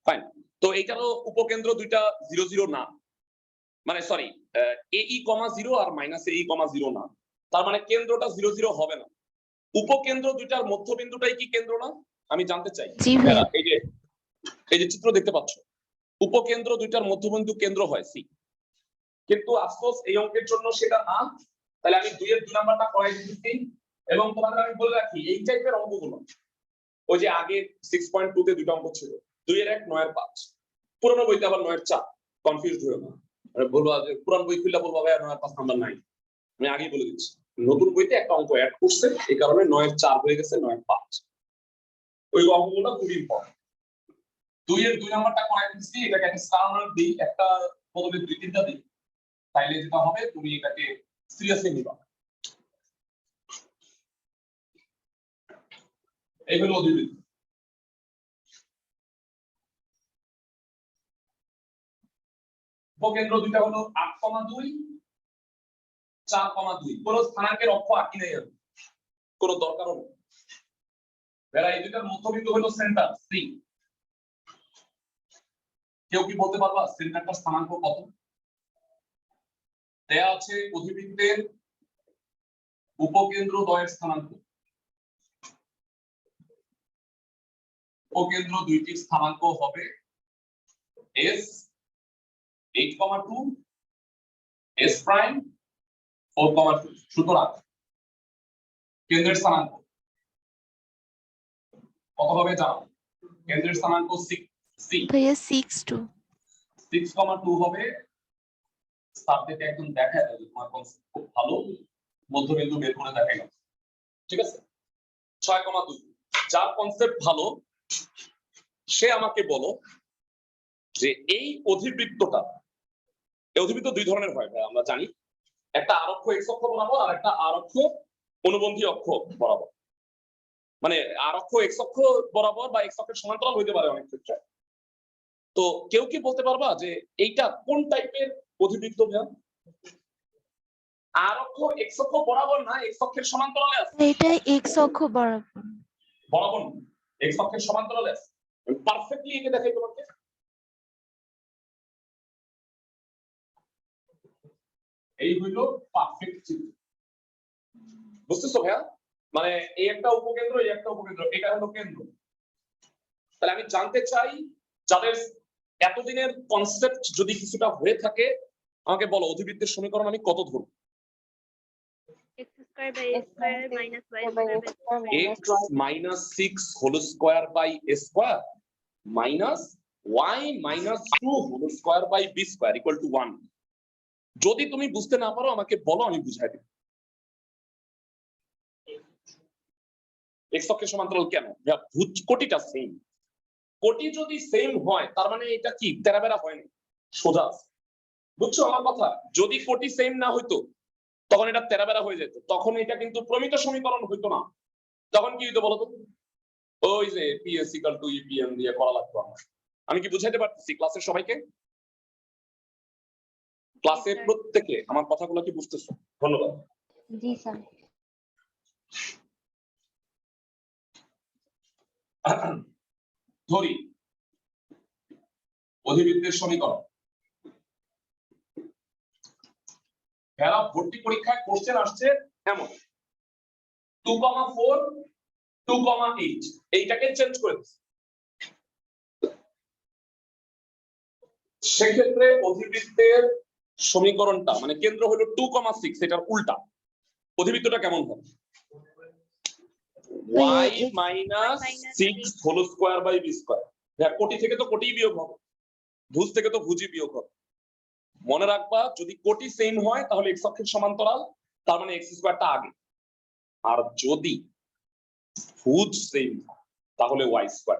ফাইন। তো এইটারও উপকেন্দ্র দুইটা 0 0 না, মানে সরি ae, 0 আর -ae, 0 না, তার মানে কেন্দ্রটা 0 0 হবে না। উপকেন্দ্র দুইটার মধ্যবিন্দুটাই কি কেন্দ্র না? আমি জানতে চাই। জি ভাইয়া। এই যে চিত্র দেখতে পাচ্ছ, উপকেন্দ্র দুইটার মধ্যবিন্দু কেন্দ্র হয় সি, কিন্তু আফসোস এই অঙ্কের জন্য সেটা না। তাহলে আমি 2-এর 2 নাম্বারটা করাই দিচ্ছি, এবং তোমাদের আমি বলে রাখি এই টাইপের অঙ্কগুলো ওই যে আগে 6.2-তে দুটো অঙ্ক ছিল, 2-এর 1, 9-এর 5, পুরনো বইতে আবার 9-এর 4, কনফিউজড হয়ে না। বলবো যে পুরান বই খুললে বলবো ভাই 9-এর 5 নাম্বার নাই, আমি আগেই বলে দিচ্ছি নতুন বইতে একটা অঙ্ক অ্যাড করছে, এই কারণে 9-এর 4 হয়ে গেছে 9-এর 5। ওই অঙ্কগুলো খুব ইম্পর্টেন্ট। 2-এর 2 নাম্বারটা করাই দিচ্ছি, এটাকে একটা স্টার মার্ক দিই, একটা বদলে 2-3টা দিই, তাইলে যেটা হবে তুমি এটাকে সিরিয়াসলি নিবা। এই হলো অধিবৃত্ত। উপকেন্দ্র দুইটা হলো 8,2, 4,2, কোন স্থানাঙ্কের অক্ষ আঁকি নেই, কোন দরকারও নেই। বেলা এই দুইটার মধ্যবিন্দু হলো সেন্টার সি। কেউ কি বলতে পারবা সেন্টারটার স্থানাঙ্ক কত? দেয়া আছে অধিবৃত্তের উপকেন্দ্র দ্বয়ের স্থানাঙ্ক। উপকেন্দ্র দুইটির স্থানাঙ্ক হবে s 8,2, s প্রাইম 4,2। সুতরাং কেন্দ্রের স্থানাঙ্ক কত হবে জানো? কেন্দ্রের স্থানাঙ্ক 6 সি ভাইয়া 6 2 6,2 হবে। সাবজেক্ট একদম দেখায় দাও তোমার কনসেপ্ট খুব ভালো, মধ্যবিন্দু বের করে দেখাই না, ঠিক আছে? 6,2, যার কনসেপ্ট ভালো সে আমাকে বলো যে এই অধিবৃত্তটা, এই অধিবৃত্ত দুই ধরনের হয় আমরা জানি, একটা আরক্ষ x অক্ষ বরাবর আর একটা আরক্ষ অনুবন্ধী অক্ষ বরাবর। মানে আরক্ষ x অক্ষ বরাবর বা x অক্ষের সমান্তরাল হইতে পারে অনেক ক্ষেত্রে। তো কেউ কি বলতে পারবা যে এইটা কোন টাইপের অধিবৃত্ত ভাইয়া? আরক্ষ x অক্ষ বরাবর না, x অক্ষের সমান্তরালে আছে। এটা x অক্ষ বরাবর। বরাবর না, x অক্ষের সমান্তরালে আছে। আমি পারফেক্টলি এঁকে দেখাই তোমাকে। এই হইল পারফেক্ট চিত্র, বুঝতেছো ভাইয়া? মানে এই একটা উপকেন্দ্র, এই একটা উপকেন্দ্র, এটা হলো কেন্দ্র। তাহলে আমি জানতে চাই যাদের এতদিনের কনসেপ্ট যদি কিছুটা হয়ে থাকে আমাকে বলো অধিবৃত্তের সমীকরণ আমি কত ধরব? square by a square minus y square by x minus 6 whole square by a square minus y minus 2 whole square by b square equal to 1. যদি তুমি বুঝতে না পারো আমাকে বলো, আমি বুঝাই দেব। x অক্ষের সমান্তরাল কেন? ভুজ কোটিটা সেম। কোটি যদি সেম হয় তার মানে এটা কি তেরাবেরা হয় না, সোজা আছে। বুঝছো আমার কথা? যদি কোটি সেম না হইতো তখন এটা তেরাবেরা হয়ে যেত, তখন এটা কিন্তু প্রমিত সমীকরণ হইতো না। তখন কি হইতো বলতো? ওই যে PS equal to EPM দিয়ে করা লাগতো আমার। আমি কি বুঝাইতে পারতেছি ক্লাসের সবাইকে? ক্লাসের প্রত্যেকে আমার কথাগুলো কি বুঝতেছো? ধন্যবাদ। জি স্যার। ধরি অধিবৃত্তের সমীকরণ। এরা ভর্তি পরীক্ষায় কোশ্চেন আসছে এমন 2,4 2,8 এইটাকে চেঞ্জ করে দিচ্ছে। সেক্ষেত্রে অধিবৃত্তের সমীকরণটা মানে কেন্দ্র হলো 2,6, এটার উল্টা অধিবৃত্তটা কেমন হবে? y minus 6 whole square by b square। কোটি থেকে তো কোটি বিয়োগ হবে, ভুজ থেকে তো ভুজই বিয়োগ হবে। মনে রাখবা যদি কোটি সেম হয় তাহলে x অক্ষের সমান্তরাল, তার মানে x স্কয়ারটা আগে। আর যদি ভুজ সেম তাহলে y স্কয়ার।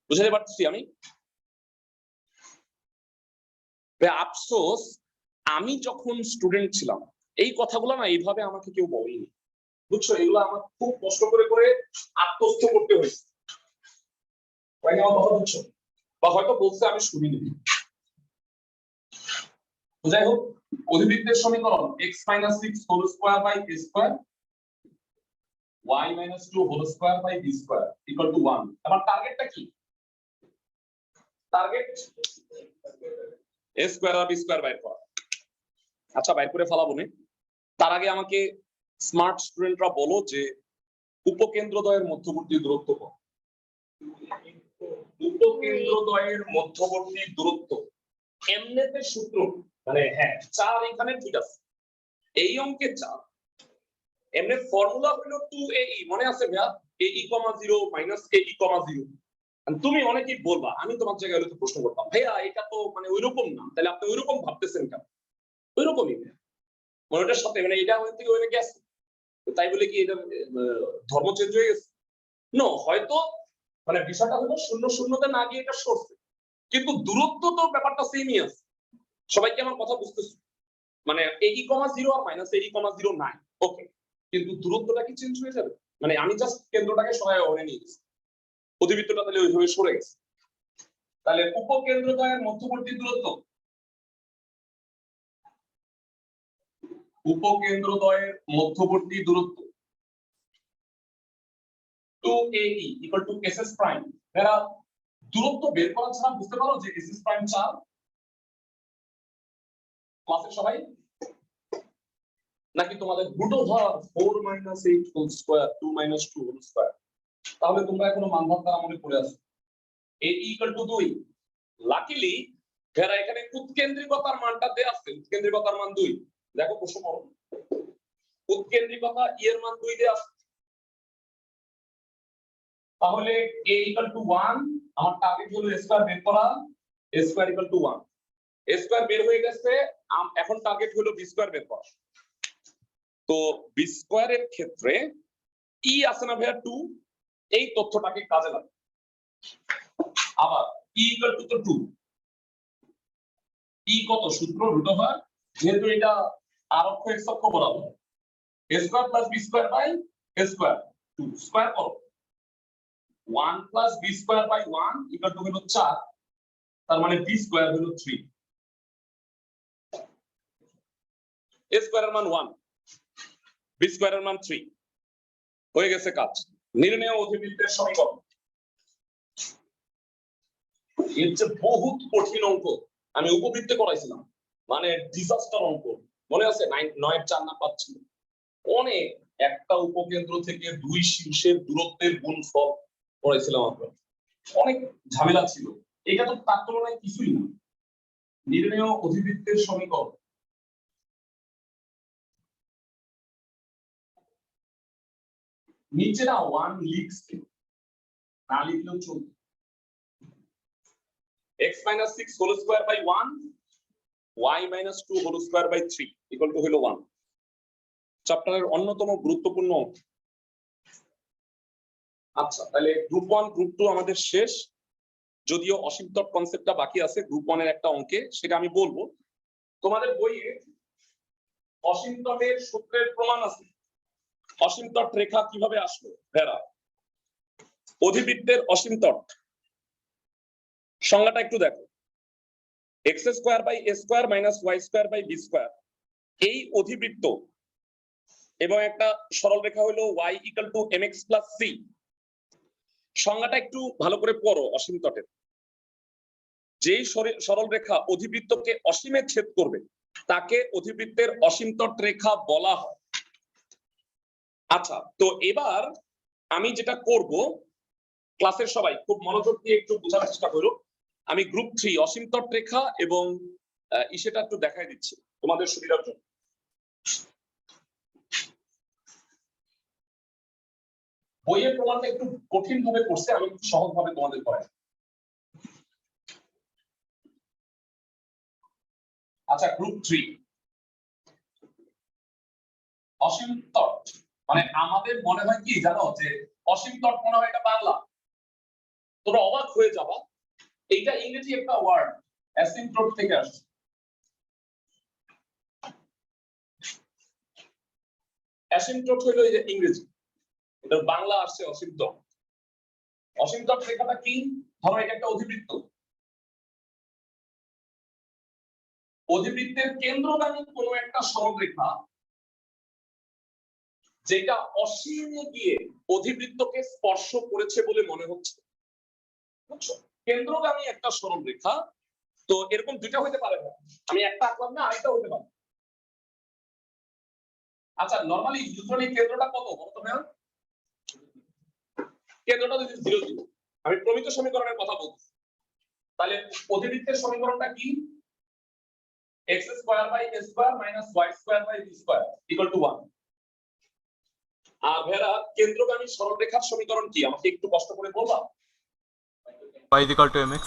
বুঝতে পারছি আমি? আফসোস আমি যখন স্টুডেন্ট ছিলাম এই কথাগুলো না এইভাবে আমাকে কেউ বলেনি। বুঝছো, এগুলো আমার খুব কষ্ট করে করে আত্মস্থ করতে হয়েছে। কথা বুঝছো? বা হয়তো বলছে আমি শুনিনি। যাই হোক, অধিবৃত্তের সমীকরণ x minus 6 whole square by a square y minus 2 whole square by b square equal to 1। আমার টার্গেটটা কি? টার্গেট a square আর b square বাইর করা। আচ্ছা বাইর করে ফেলাবো না, তার আগে আমাকে স্মার্ট স্টুডেন্টরা বলো যে উপকেন্দ্রদ্বয়ের মধ্যবর্তী দূরত্ব কত? উপকেন্দ্রদ্বয়ের মধ্যবর্তী দূরত্ব এমনিতে সূত্র মানে হ্যাঁ 4 এখানে ঠিক আছে, এই অঙ্কে 4 এমনি ফর্মুলা হলো 2ae, মনে আছে ভাইয়া? ae, 0 minus ae, 0। তুমি অনেকেই বলবা, আমি তোমার জায়গায় হয়তো প্রশ্ন করতাম ভাইয়া এটা তো মানে ওইরকম না, তাহলে আপনি ওইরকম ভাবতেছেন কেন? ওইরকমই মানে ওটার সাথে মানে এটা ওই থেকে ওই গেছে, তাই বলে কি এটা ধর্ম চেঞ্জ হয়ে গেছে? নো, হয়তো মানে বিষয়টা হলো শূন্য শূন্যতে না গিয়ে এটা সরছে, কিন্তু দূরত্ব তো ব্যাপারটা সেমই আছে। সবাই কি আমার কথা বুঝতেছে? মানে ae, 0 আর মাইনাস ae, 0 নাই, ওকে, কিন্তু দূরত্বটা কি চেঞ্জ হয়ে যাবে? মানে আমি জাস্ট কেন্দ্রটাকে সহায় ধরে নিয়েছি, অধিবৃত্তটা তাহলে ওইভাবে সরে গেছে। তাহলে উপকেন্দ্রদ্বয়ের মধ্যবর্তী দূরত্ব, উপকেন্দ্রদ্বয়ের মধ্যবর্তী দূরত্ব 2ae equal to ss prime। এরা দূরত্ব বের করা ছাড়া বুঝতে পারো যে ss prime 4? ক্লাসের সবাই নাকি তোমাদের √4 8 whole square 2 minus 2 whole square? তাহলে তোমরা এখনো মানভার দ্বারা মনে পড়ে আসো ae equal to 2। লাকিলি এরা এখানে উৎকেন্দ্রিকতার মানটা দেয়া আছে, উৎকেন্দ্রিকতার মান 2। দেখো প্রশ্ন করো, উৎকেন্দ্রিকতা e এর মান 2 দেয়া আছে, তাহলে a equal to 1, আমার টার্গেট হলো a স্কয়ার বের করা, a square equal to 1। a square বের হয়ে গেছে, এখন টার্গেট হলো b স্কয়ার বের করা। তো b স্কয়ারের ক্ষেত্রে e আছে না ভাইয়া 2, এই তথ্যটাকে কাজে লাগাও। আবার e equal to 2, e কত? সূত্র √, যেহেতু এটা r অক্ষ x অক্ষ বরাবর, a square plus b square by a square 2 square করো, 1 plus b square by 1 equal to হলো 4, তার মানে b স্কয়ার হলো 3। a স্কয়ারের মান 1, b স্কয়ারের মান 3, হয়ে গেছে কাজ। নির্ণয় অধিবৃত্তের সমীকরণ। এর যে বহুত কঠিন অঙ্ক আমি উপবৃত্তে করাইছিলাম, মানে ডিজাস্টার অঙ্ক, মনে আছে? 9 4 নাম্বার ছিল অনেক। একটা উপকেন্দ্র থেকে দুই শীর্ষের দূরত্বের গুণফল করাইছিলাম আমরা, অনেক ঝামেলা ছিল। এটা তো তার তুলনায় কিছুই না। নির্ণয় অধিবৃত্তের সমীকরণ নিচে না 1 লিখছে, না লিখলেও চলবে। x minus 6 whole square by 1 y minus 2 whole square by 3 equal to হলো 1। চ্যাপ্টারের অন্যতম গুরুত্বপূর্ণ অঙ্ক। আচ্ছা, তাহলে গ্রুপ 1 গ্রুপ 2 আমাদের শেষ, যদিও অসীম তট কনসেপ্টটা বাকি আছে গ্রুপ 1 এর একটা অঙ্কে, সেটা আমি বলবো। তোমাদের বইয়ে অসীম তটের সূত্রের প্রমাণ আছে। অসীম তট রেখা কিভাবে আসলো? ভেরা অধিবৃত্তের অসীম তট সংজ্ঞাটা একটু দেখো। x square by a square minus y square by b square, এই অধিবৃত্ত এবং একটা সরল রেখা হলো y equal to mx plus c। সংজ্ঞাটা একটু ভালো করে পড়ো অসীম তটের। যেই সরল রেখা অধিবৃত্তকে অসীমে ছেদ করবে তাকে অধিবৃত্তের অসীম তট রেখা বলা হয়। আচ্ছা, তো এবার আমি যেটা করব, ক্লাসের সবাই খুব মনোযোগ দিয়ে একটু বোঝার চেষ্টা করো। আমি গ্রুপ 3 অসীম তট রেখা এবং সেটা একটু দেখাই দিচ্ছি তোমাদের সুবিধার জন্য। বইয়ের প্রমাণটা একটু কঠিন ভাবে করছে, আমি একটু সহজ ভাবে তোমাদের করাই। আচ্ছা, গ্রুপ 3 অসীম তট মানে আমাদের মনে হয় কি জানো, যে অসীম তট মনে হয় এটা বাংলা, তোমরা অবাক হয়ে যাবা, এইটা ইংরেজি একটা ওয়ার্ড, অ্যাসিম্পটোট থেকে আসছে। অ্যাসিম্পটোট হলো এই যে ইংরেজি, এটা বাংলা আসছে অসীম তট। অসীম তট রেখাটা কি? ধরো এটা একটা অধিবৃত্ত, অধিবৃত্তের কেন্দ্রগামী কোনো একটা সরল রেখা যেটা অসীমে গিয়ে অধিবৃত্তকে স্পর্শ করেছে বলে মনে হচ্ছে, বুঝছো? কেন্দ্রগামী একটা সরল রেখা, তো এরকম দুইটা হতে পারে না, আমি একটা আঁকলাম না, আরেকটা হতে পারে। আচ্ছা, নরমালি ইউজুয়ালি কেন্দ্রটা কত বলতো ভাইয়া? কেন্দ্রটা যদি 0 0, আমি প্রমিত সমীকরণের কথা বলছি, তাহলে অধিবৃত্তের সমীকরণটা কি? x square by a square minus y square by b square equal to 1। আর ভেরা কেন্দ্রগামী সরলরেখার সমীকরণ কি আমাকে একটু কষ্ট করে বলবা? y equal to mx।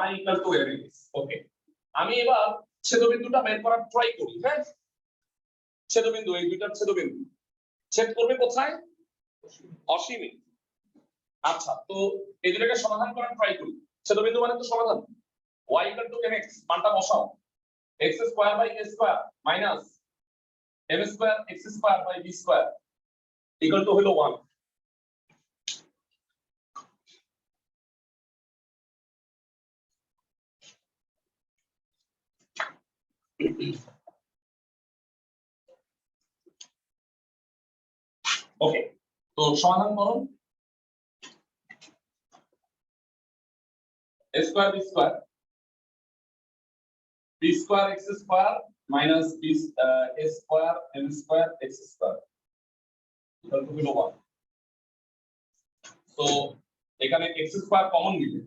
y equal to mx। ওকে, আমি এবার ছেদবিন্দুটা বের করার ট্রাই করি। হ্যাঁ, ছেদবিন্দু, এই দুইটার ছেদবিন্দু ছেদ করবে কোথায়? অসীমে। আচ্ছা, তো এই দুটোকে সমাধান করার ট্রাই করি। ছেদবিন্দু মানে তো সমাধান। y equal to mx মানটা বসাও, x square by a square minus m square x square by b square equal to হলো 1। ওকে, তো সমাধান করো। a square b square, b square x square minus b a square m square x square equal to হলো 1। তো এখানে x স্কয়ার common নিলে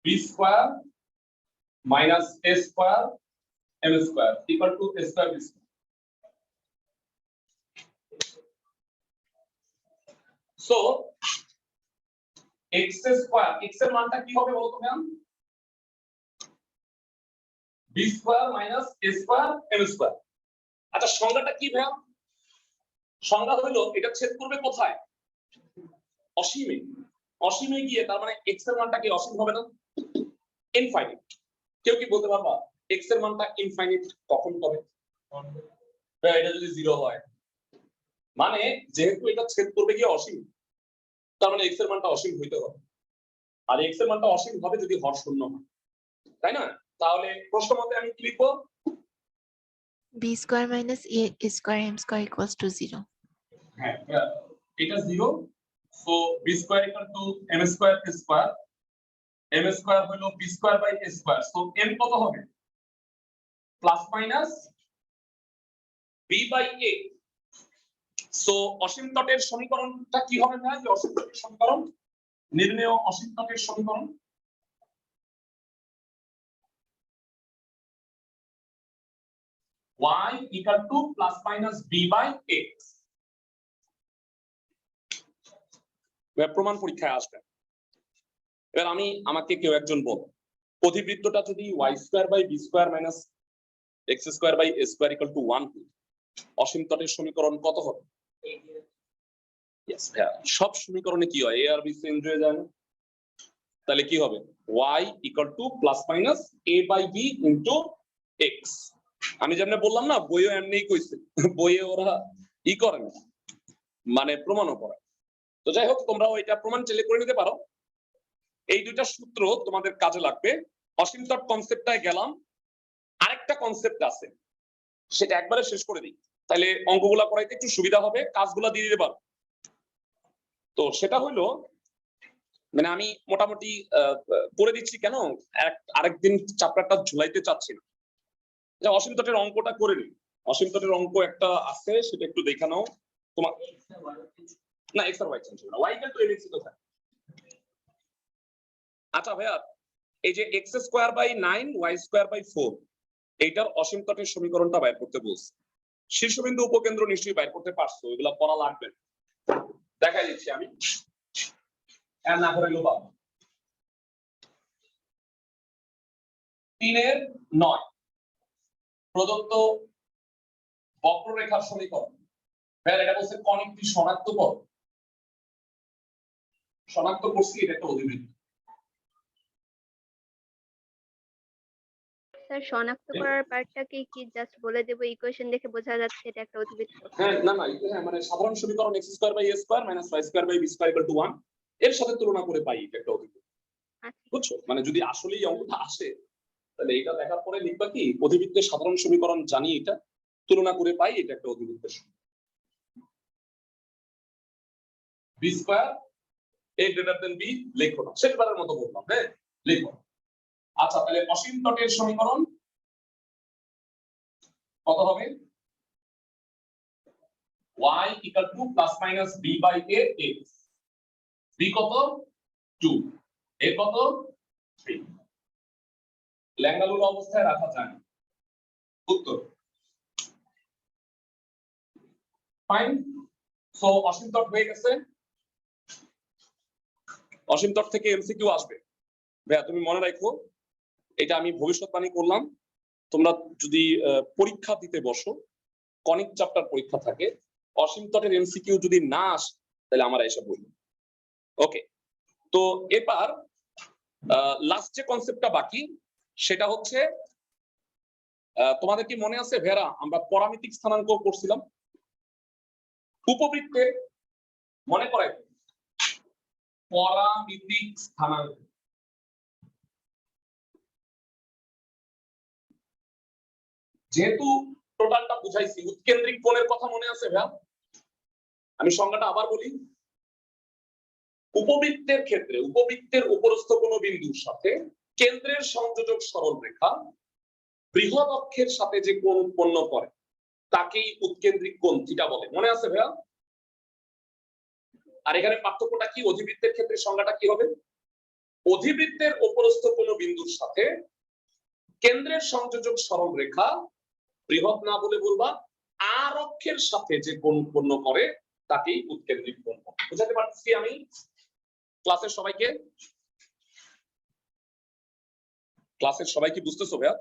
b square minus a square m square equal to a square b square. So x square, x এর মানটা কি হবে বলতো ma'am? b square minus a square m square. আচ্ছা, সংজ্ঞাটা কি ম্যাম? সংজ্ঞা হলো এটা ছেদ করবে কোথায়? অসীমে। অসীমে গিয়ে তার মানে x এর মানটা কি অসীম হবে না? ইনফাইনাইট। কেউ কি বলতে পারবা x এর মানটা ইনফাইনাইট কখন হবে? এটা যদি 0 হয়, মানে যেহেতু এটা ছেদ করবে গিয়ে অসীম, তার মানে x এর মানটা অসীম হইতে হবে। আর x এর মানটা অসীম হবে যদি হর শূন্য হয়, তাই না? তাহলে প্রশ্ন মতে আমি কি লিখবো? b square minus a square m square equals to 0. হ্যাঁ, এটা 0। So b square equal to m square a square, m square হলো b square by a square. So m কত হবে? Plus minus b by a। So অসীম তটের সমীকরণটা কি হবে না? যে অসীম তটের সমীকরণ, নির্ণেয় অসীম তটের সমীকরণ y equal to plus minus b by x। প্রমাণ পরীক্ষায় আসবে। এবার আমাকে কেউ একজন বল, অধিবৃত্তটা যদি Y square by B square minus X square by A square equal to 1 অসীম তটের সমীকরণ কত হবে? সব সমীকরণে কি হয়, এ আর বি চেঞ্জ হয়ে যায় না? তাহলে কি হবে? y equal to plus minus a by b into x। আমি যেমন বললাম না, বইও এমনিই কইছে, বইয়ে ওরা ই করে না, মানে প্রমাণও করে। তো যাই হোক, তোমরা এটা প্রমাণ চাইলে করে নিতে পারো। এই দুইটা সূত্র তোমাদের কাজে লাগবে। অসীম তট কনসেপ্টটায় গেলাম, আরেকটা কনসেপ্ট আছে, সেটা একবারে শেষ করে দিই, তাহলে অঙ্কগুলা করাইতে একটু সুবিধা হবে, কাজগুলা দিয়ে দিতে পারো। তো সেটা হলো, মানে আমি মোটামুটি করে দিচ্ছি, কেন আরেকদিন চ্যাপ্টারটা ঝুলাইতে চাচ্ছি না। অসীম তটের অঙ্কটা করে নিই। অসীম তটের অঙ্ক একটা আছে, সেটা একটু দেখে নাও। তোমার না এক্স আর ওয়াই চেঞ্জ হবে না, ওয়াই ইকুয়াল টু mx তো থাকে। আচ্ছা ভাইয়া, এই যে X square by 9 Y square by 4, এইটার অসীম তটের সমীকরণটা বাইর করতে বলছে। শীর্ষবিন্দু উপকেন্দ্র নিশ্চয়ই বাইর করতে পারছো, এগুলা পড়া লাগবে, দেখাই দিচ্ছি আমি। না করে লো বাবা 3/9 প্রদত্ত বক্ররেখার সমীকরণ। ভাই এটা বলছে কনিকটি শনাক্ত কর। শনাক্ত করছি, এটা একটা অধিবৃত্ত। স্যার শনাক্ত করার পার্টটা কি জাস্ট বলে দেব, ইকুয়েশন দেখে বোঝা যাচ্ছে এটা একটা অধিবৃত্ত। হ্যাঁ না মানে সাধারণ সমীকরণ x square by a square minus y square by b square equal to 1 এর সাথে তুলনা করে পাই এটা একটা অধিবৃত্ত। বুঝছো? মানে যদি আসলেই অঙ্কটা আসে, তাহলে এটা দেখার পরে লিখবা কি, অধিবৃত্তের সাধারণ সমীকরণ জানি, এটা তুলনা করে পাই এটা একটা অধিবৃত্তের। b square a greater than b লেখো না, শেষবারের মতো বললাম, হ্যাঁ লেখো। আচ্ছা, তাহলে অসীম তটের সমীকরণ কত হবে? y equal to plus minus b by a x। b কত? 2, a কত? 3। ল্যাঙ্গালুর অবস্থায় রাখা যায় না। উত্তর ফাইন। সো অসীম তট হয়ে গেছে। অসীম তট থেকে এমসিকিউ আসবে। ভাইয়া তুমি মনে রাখো, এটা আমি ভবিষ্যৎবাণী করলাম, তোমরা যদি পরীক্ষা দিতে বসো, কনিক চ্যাপ্টার পরীক্ষা থাকে, অসীম তটের এমসিকিউ যদি না আসে, তাহলে আমরা এসে বলবো। ওকে, তো এবার লাস্ট যে কনসেপ্টটা বাকি, সেটা হচ্ছে, তোমাদের কি মনে আছে ভেরা আমরা পরামিতিক স্থানাঙ্ক করছিলাম উপবৃত্তে? মনে করাই, পরামিতিক স্থানাঙ্ক। যেহেতু টোটালটা বুঝাইছি, উৎকেন্দ্রিক কোণের কথা মনে আছে ভাইয়া? আমি সংজ্ঞাটা আবার বলি। উপবৃত্তের ক্ষেত্রে উপবৃত্তের উপরস্থ কোন বিন্দুর সাথে কেন্দ্রের সংযোজক সরল রেখা বৃহৎ অক্ষের সাথে যে কোণ উৎপন্ন করে তাকেই উৎকেন্দ্রিক কোণ থিটা বলে। মনে আছে ভাইয়া? আর এখানে পার্থক্যটা কি? অধিবৃত্তের ক্ষেত্রে সংজ্ঞাটা কি হবে? অধিবৃত্তের উপরস্থ কোন বিন্দুর সাথে কেন্দ্রের সংযোজক সরল রেখা বৃহৎ না বলে বলবা আর অক্ষের সাথে যে কোণ উৎপন্ন করে তাকেই উৎকেন্দ্রিক কোণ। বুঝাতে পারছি আমি ক্লাসের সবাইকে? ক্লাসের সবাই কি বুঝতেছো ভাইয়া?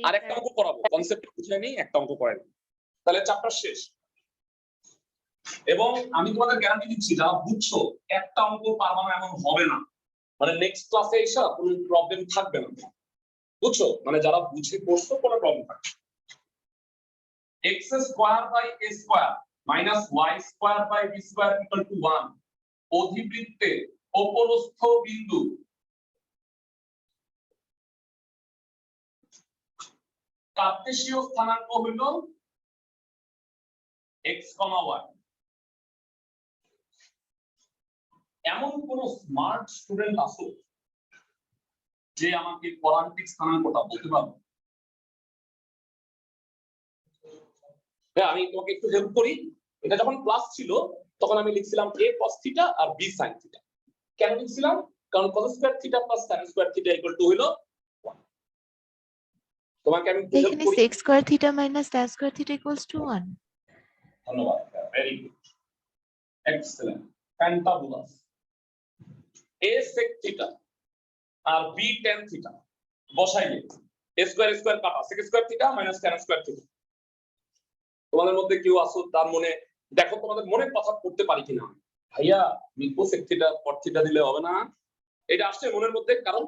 আর একটা অঙ্ক করাবো, কনসেপ্ট বুঝে নেই, একটা অঙ্ক করাই, তাহলে চ্যাপ্টার শেষ। এবং আমি তোমাদের গ্যারান্টি দিচ্ছি, যারা বুঝছো একটা অঙ্ক পারবা না এমন হবে না, মানে নেক্সট ক্লাসে এসে কোনো প্রবলেম থাকবে না। বুঝছো? মানে যারা বুঝে পড়ছো কোনো প্রবলেম থাকবে। x square by a square minus y square by b square equal to 1 অধিবৃত্তে অপরস্থ বিন্দু কার্তেশীয় স্থানাঙ্ক হইল x, y। এমন কোন স্মার্ট স্টুডেন্ট আছো যে আমাকে পরান্তিক স্থানাঙ্কটা বলতে পারবে? আমি তোমাকে একটু হেল্প করি। এটা যখন প্লাস ছিল তখন আমি লিখছিলাম a cos থিটা আর b sin থিটা। কেন লিখছিলাম? কারণ cos square theta plus sin square theta equal to হলো 1। তোমাকে আমি এখানে sec square theta minus tan square theta equals to 1। ধন্যবাদ, very good, excellent. Fantabulous. a sec theta আর b tan থিটা বসাইলে a স্কয়ার স্কয়ার কাটা sec square theta minus tan square theta. তোমাদের মধ্যে কেউ আসো তার মনে, দেখো তোমাদের মনে কথা করতে পারি কিনা, ভাইয়া মিকো sec থিটা cot থিটা দিলে হবে না? এটা আসছে মনের মধ্যে, কারণ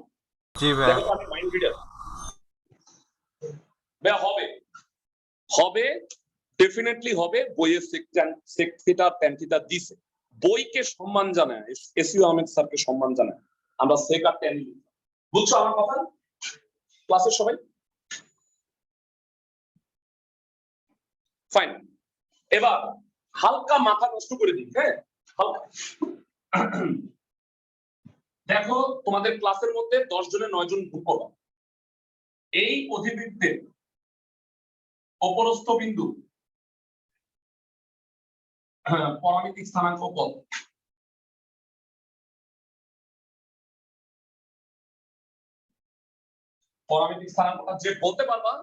জি ভাইয়া। দেখো আমি মাইন্ড রিডার। ভাইয়া হবে, হবে ডেফিনেটলি হবে। বইয়ে sec থিটা tan থিটা দিছে, বইকে সম্মান জানায়, এসইউ আহমেদ স্যারকে সম্মান জানায়, আমরা sec আর tan লিখি। বুঝছো আমার কথা ক্লাসের সবাই? ফাইন, এবার হালকা মাথা নষ্ট করে দিই। হ্যাঁ হালকা দেখো তোমাদের ক্লাসের মধ্যে 10 জনে 9 জন ভুল করো। এই অধিবৃত্তের অপরস্থ বিন্দু পরামিতিক স্থানাঙ্ক কত? পরামিতিক স্থানাঙ্কটা যে বলতে পারবা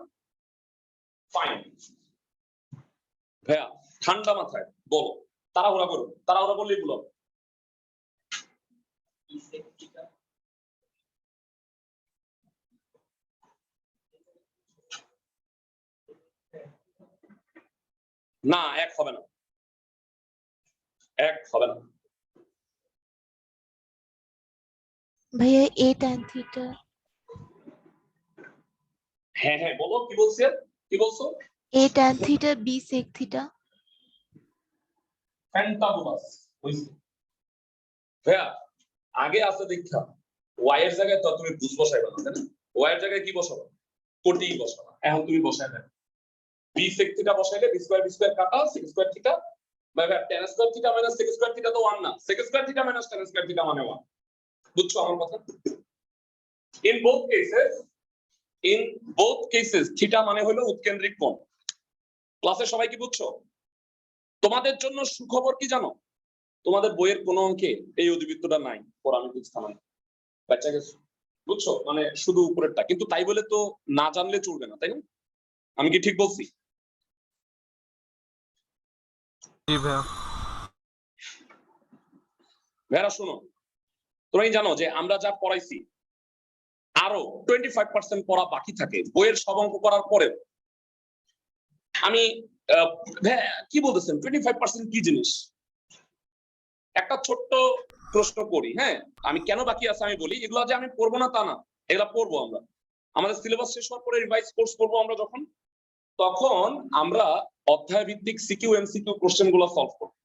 ফাইন। ভাইয়া ঠান্ডা মাথায় বলো, তাড়াহুড়া করো, তাড়াহুড়া করলেই বলো। না এক হবে না, এক হবে না। ভাইয়া a tan theta, হ্যাঁ হ্যাঁ বলো, কি বলছে, কি বলছো? a tan theta, b sec theta. Fantabulous হইছে। ভাইয়া আগে আছে দীক্ষা, y এর জায়গায় তো তুমি বুঝ বসাইবা না, তাই না? y এর জায়গায় কি বসাবো? কোটি বসাবা। এখন তুমি বসাই দেন b sec থিটা বসাইলে b স্কয়ার কাটা sec square theta by tan square theta minus sec square theta তো 1 না, sec square theta minus tan square theta মানে 1। বুঝছো আমার কথা? in both cases থিটা মানে হলো উৎকেন্দ্রিক কোণ। ক্লাসে সবাই কি বুঝছো? তোমাদের জন্য সুখবর কি জানো, তোমাদের বইয়ের কোনো অঙ্কে এই অধিবৃত্তটা নাই, পরামিতিক স্থানাঙ্ক। বাচ্চা গেছো? বুঝছো, মানে শুধু উপরেরটা। কিন্তু তাই বলে তো না জানলে চলবে না, তাই না? আমি কি ঠিক বলছি? জি ভাইয়া। ভাইরা শোনো, তোমরাই জানো যে আমরা যা পড়াইছি আরো 25% পড়া বাকি থাকে বইয়ের সব অঙ্ক করার পরেও। আমি কি বলতেছেন 25% কি জিনিস? একটা ছোট্ট প্রশ্ন করি। হ্যাঁ আমি কেন বাকি আছে আমি বলি, এগুলো যে আমি পড়বো না তা না, এগুলা পড়বো আমরা। আমাদের সিলেবাস শেষ হওয়ার পরে রিভাইজ কোর্স করবো আমরা, যখন তখন আমরা অধ্যায় ভিত্তিক সিকিউ এমসিকিউ কোশ্চেন গুলো সলভ করবো,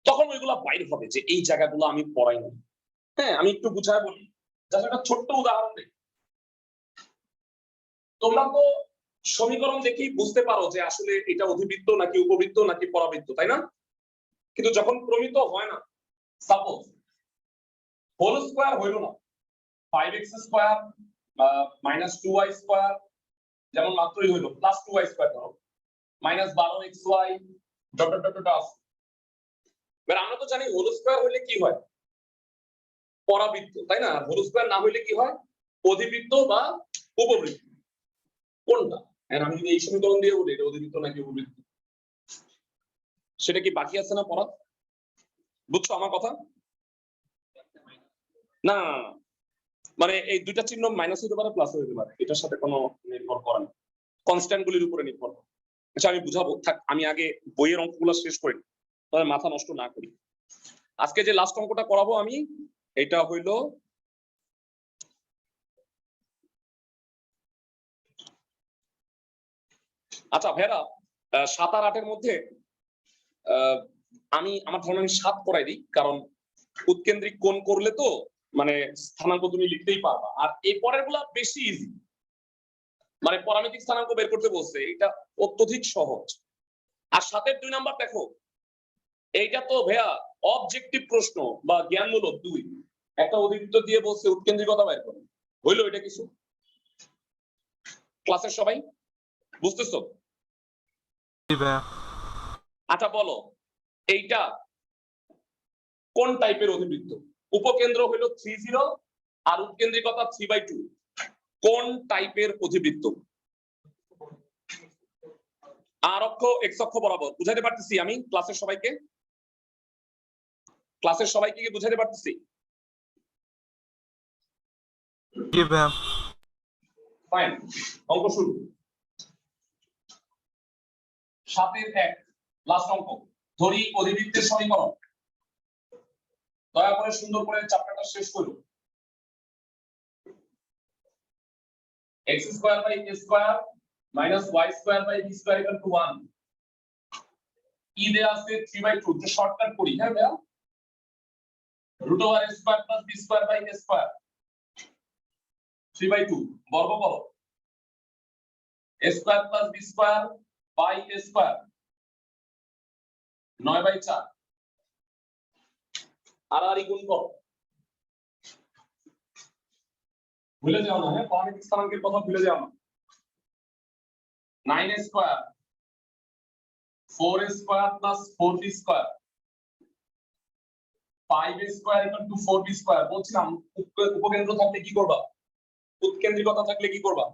তখন ওইগুলা বাইরে হবে যে এই জায়গাগুলো আমি পড়াইনি। হ্যাঁ আমি একটু বুঝায় বলি, জাস্ট একটা ছোট্ট উদাহরণ দিই। তোমরা তো সমীকরণ দেখেই বুঝতে পারো যে আসলে এটা অধিবৃত্ত নাকি উপবৃত্ত নাকি পরাবৃত্ত, তাই না? কিন্তু যখন প্রমিত হয় না, সাপোজ হোল স্কয়ার হইল না, 5x square minus 2y square যেমন মাত্রই হইল, প্লাস 2y স্কয়ার ধরো minus 12xy dot dot dot dot. এবার আমরা তো জানি হোল স্কয়ার হইলে কি হয়, পরাবৃত্ত, তাই না? হোল স্কয়ার না হইলে কি হয়, অধিবৃত্ত বা উপবৃত্ত। কোনটা? আমি যদি এই সমীকরণ দিয়ে বলি এটা অধিবৃত্ত নাকি উপবৃত্ত, সেটা কি বাকি আছে না পড়া? বুঝছো আমার কথা? না মানে এই দুইটা চিহ্ন মাইনাস হতে পারে প্লাস হতে পারে, এটার সাথে কোনো নির্ভর করে না, কনস্ট্যান্ট গুলির উপরে নির্ভর করে। আচ্ছা আমি বুঝাবো, থাক আমি আগে বইয়ের অঙ্কগুলো শেষ করি, তবে মাথা নষ্ট না করি। আজকে যে লাস্ট অঙ্কটা করাবো আমি, এটা হইল আচ্ছা ভেরা 7 আর 8 এর মধ্যে আমি আমার ধারণা আমি 7 করাই দিই, কারণ উৎকেন্দ্রিক কোণ করলে তো মানে স্থানাঙ্ক তুমি লিখতেই পারবা। আর এই পরের গুলা বেশি ইজি, মানে পরামিতিক স্থানাঙ্ক বের করতে বলছে, এটা অত্যধিক সহজ। আর 7 এর 2 নাম্বার দেখো, এইটা তো ভাইয়া অবজেক্টিভ প্রশ্ন বা জ্ঞানমূলক 2, একটা অধিবৃত্ত দিয়ে বলছে উৎকেন্দ্রিকতা বের করো, হইলো এটা কিছু? ক্লাসের সবাই বুঝতেছো? জি ভাইয়া। আচ্ছা বলো এইটা কোন টাইপের অধিবৃত্ত? উপকেন্দ্র হইলো 30 আর উৎকেন্দ্রিকতা 3/2, কোন টাইপের অধিবৃত্ত? আর অক্ষ এক্স অক্ষ বরাবর, বুঝাতে পারতেছি আমি ক্লাসের সবাইকে? ক্লাসের সবাইকে কি বুঝাতে পারতেছি? জি ভাইয়া। ফাইন, অঙ্ক শুরু। 7-এর 1 লাস্ট অঙ্ক। ধরি অধিবৃত্তের সমীকরণ। দয়া করে সুন্দর করে চ্যাপ্টারটা শেষ করুন। x² by a square minus y square by b square equal to 1 ই দেয়া আছে 3/2 যে শর্টকাট করি। হ্যাঁ ভাইয়া, √a square plus b square by a square 3/2 বর্গ করো a square plus b square by a square 9/4 আর গুণ করো। ভুলে যাও না, হ্যাঁ পরবর্তী স্থানাঙ্কের কথা ভুলে যাও না। 9a square 4a square plus 4b square 5a square equal to 4b square বলছিলাম উপকেন্দ্র থাকলে কি করবা? উৎকেন্দ্রিকতা থাকলে কি করবা?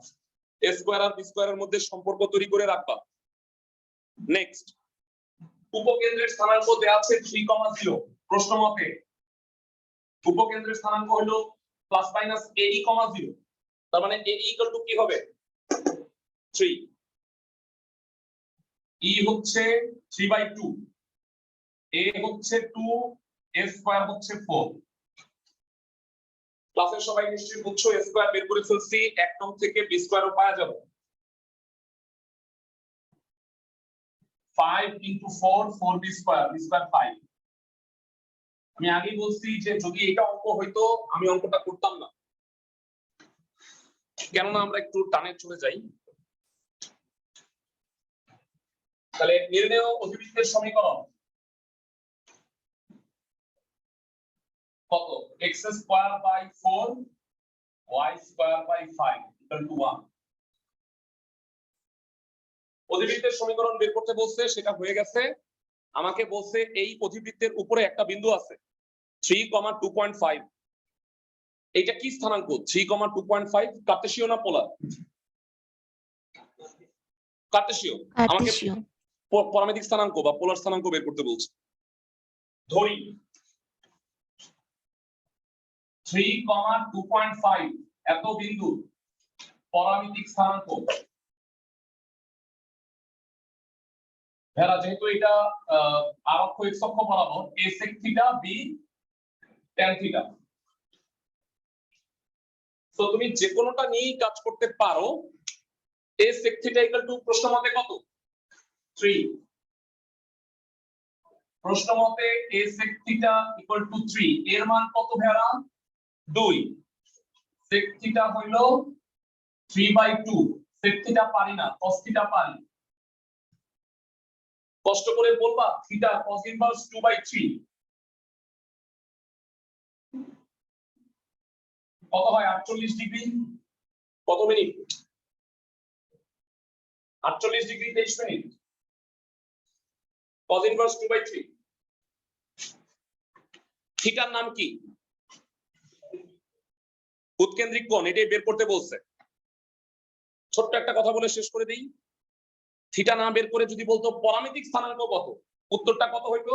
a square আর b square এর মধ্যে সম্পর্ক তৈরি করে রাখবা। নেক্সট, উপকেন্দ্রের স্থানাঙ্ক দেয়া আছে 3,0 প্রশ্ন মতে উপকেন্দ্রের স্থানাঙ্ক হলো প্লাস মাইনাস ae, তার মানে ae ইকুয়াল টু কি হবে? 3। e হচ্ছে 3/2, a হচ্ছে 2, a স্কয়ার হচ্ছে 4। ক্লাসের সবাই নিশ্চয়ই বুঝছো a স্কয়ার বের করে ফেলছি, 1 নং থেকে b স্কয়ারও পাওয়া যাবে। 5 * 4 4b স্কয়ার, b স্কয়ার 5। আমি আগেই বলছি যে যদি এটা অঙ্ক হইতো আমি অঙ্কটা করতাম না, কেননা আমরা একটু টানে চলে যাই। তাহলে নির্ণেয় অধিবৃত্তের সমীকরণ কত? x² by 4 y² by 5 equal to 1। অধিবৃত্তের সমীকরণ বের করতে বলছে, সেটা হয়ে গেছে। আমাকে বলছে এই অধিবৃত্তের উপরে একটা বিন্দু আছে 3,2.5। এটা কি স্থানাঙ্ক? 3,2.5 কার্টেসীয় না পোলার? কার্টেসীয়। আমাকে কার্টেসীয়। পরামিতিক স্থানাঙ্ক বা পোলার স্থানাঙ্ক বের করতে বলছে। ধরি 3,2.5 এত বিন্দু পরামিতিক স্থানাঙ্ক। ভেড়া যেহেতু এটা আরক্ষ x অক্ষ বরাবর a sec theta b tan theta, তো তুমি যে কোনোটা নিয়েই কাজ করতে পারো। a sec theta equal two প্রশ্ন মতে কত? 3। প্রশ্ন মতে a sec theta equal two 3, এর মান কত ভেড়া? 2। sec থিটা হইল 3/2, sec থিটা পারি না, cos থিটা পারি। কষ্ট করে বলবা থিটা cos ইনভার্স 2/3 কত হয়? 48 ডিগ্রি। কত minute? 48 degree 23 minute. cos inverse 2/3। থিটার নাম কি? উৎকেন্দ্রিক কোণ, এটাই বের করতে বলছে। ছোট্ট একটা কথা বলে শেষ করে দেই। থিটা না বের করে যদি বলতো পরামিতিক স্থানাঙ্ক কত, উত্তরটা কত হইতো?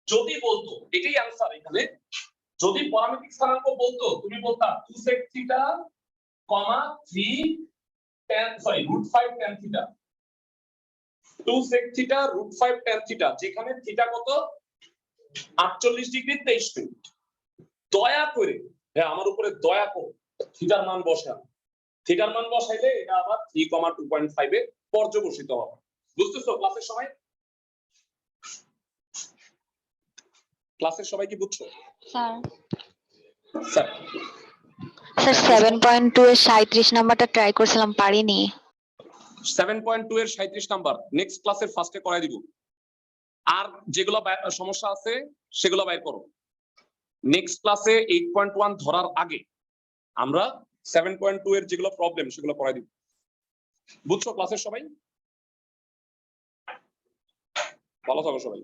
যদি বলতো, এটাই आंसर এখানে, যদি পরামিতিক স্থানাঙ্ক বলতো তুমি বলতা 2 sec theta, 3 tan √5 tan theta. 2 sec theta √5 tan theta, যেখানে থিটা কত? 48 ডিগ্রি 23 মিনিট। দয়া করে হ্যাঁ আমার উপরে দয়া করে থিটার মান বসান। থিটার মান বসাইলে এটা আবার 3,2.5 এ পর্যবসিত হবে। বুঝতেছো ক্লাসের সময়? ক্লাসের সবাই কি বুঝছো? স্যার স্যার স্যার 7.2 এর 37 নাম্বারটা ট্রাই করছিলাম, পারিনি। 7.2 এর 37 নাম্বার নেক্সট ক্লাসের ফার্স্টে করাই দিব। আর যেগুলো সমস্যা আছে সেগুলো বাইর করো। নেক্সট ক্লাসে 8.1 ধরার আগে আমরা 7.2 এর যেগুলো প্রবলেম সেগুলো করাই দিব। বুঝছো ক্লাসের সবাই? ভালো থাকো সবাই।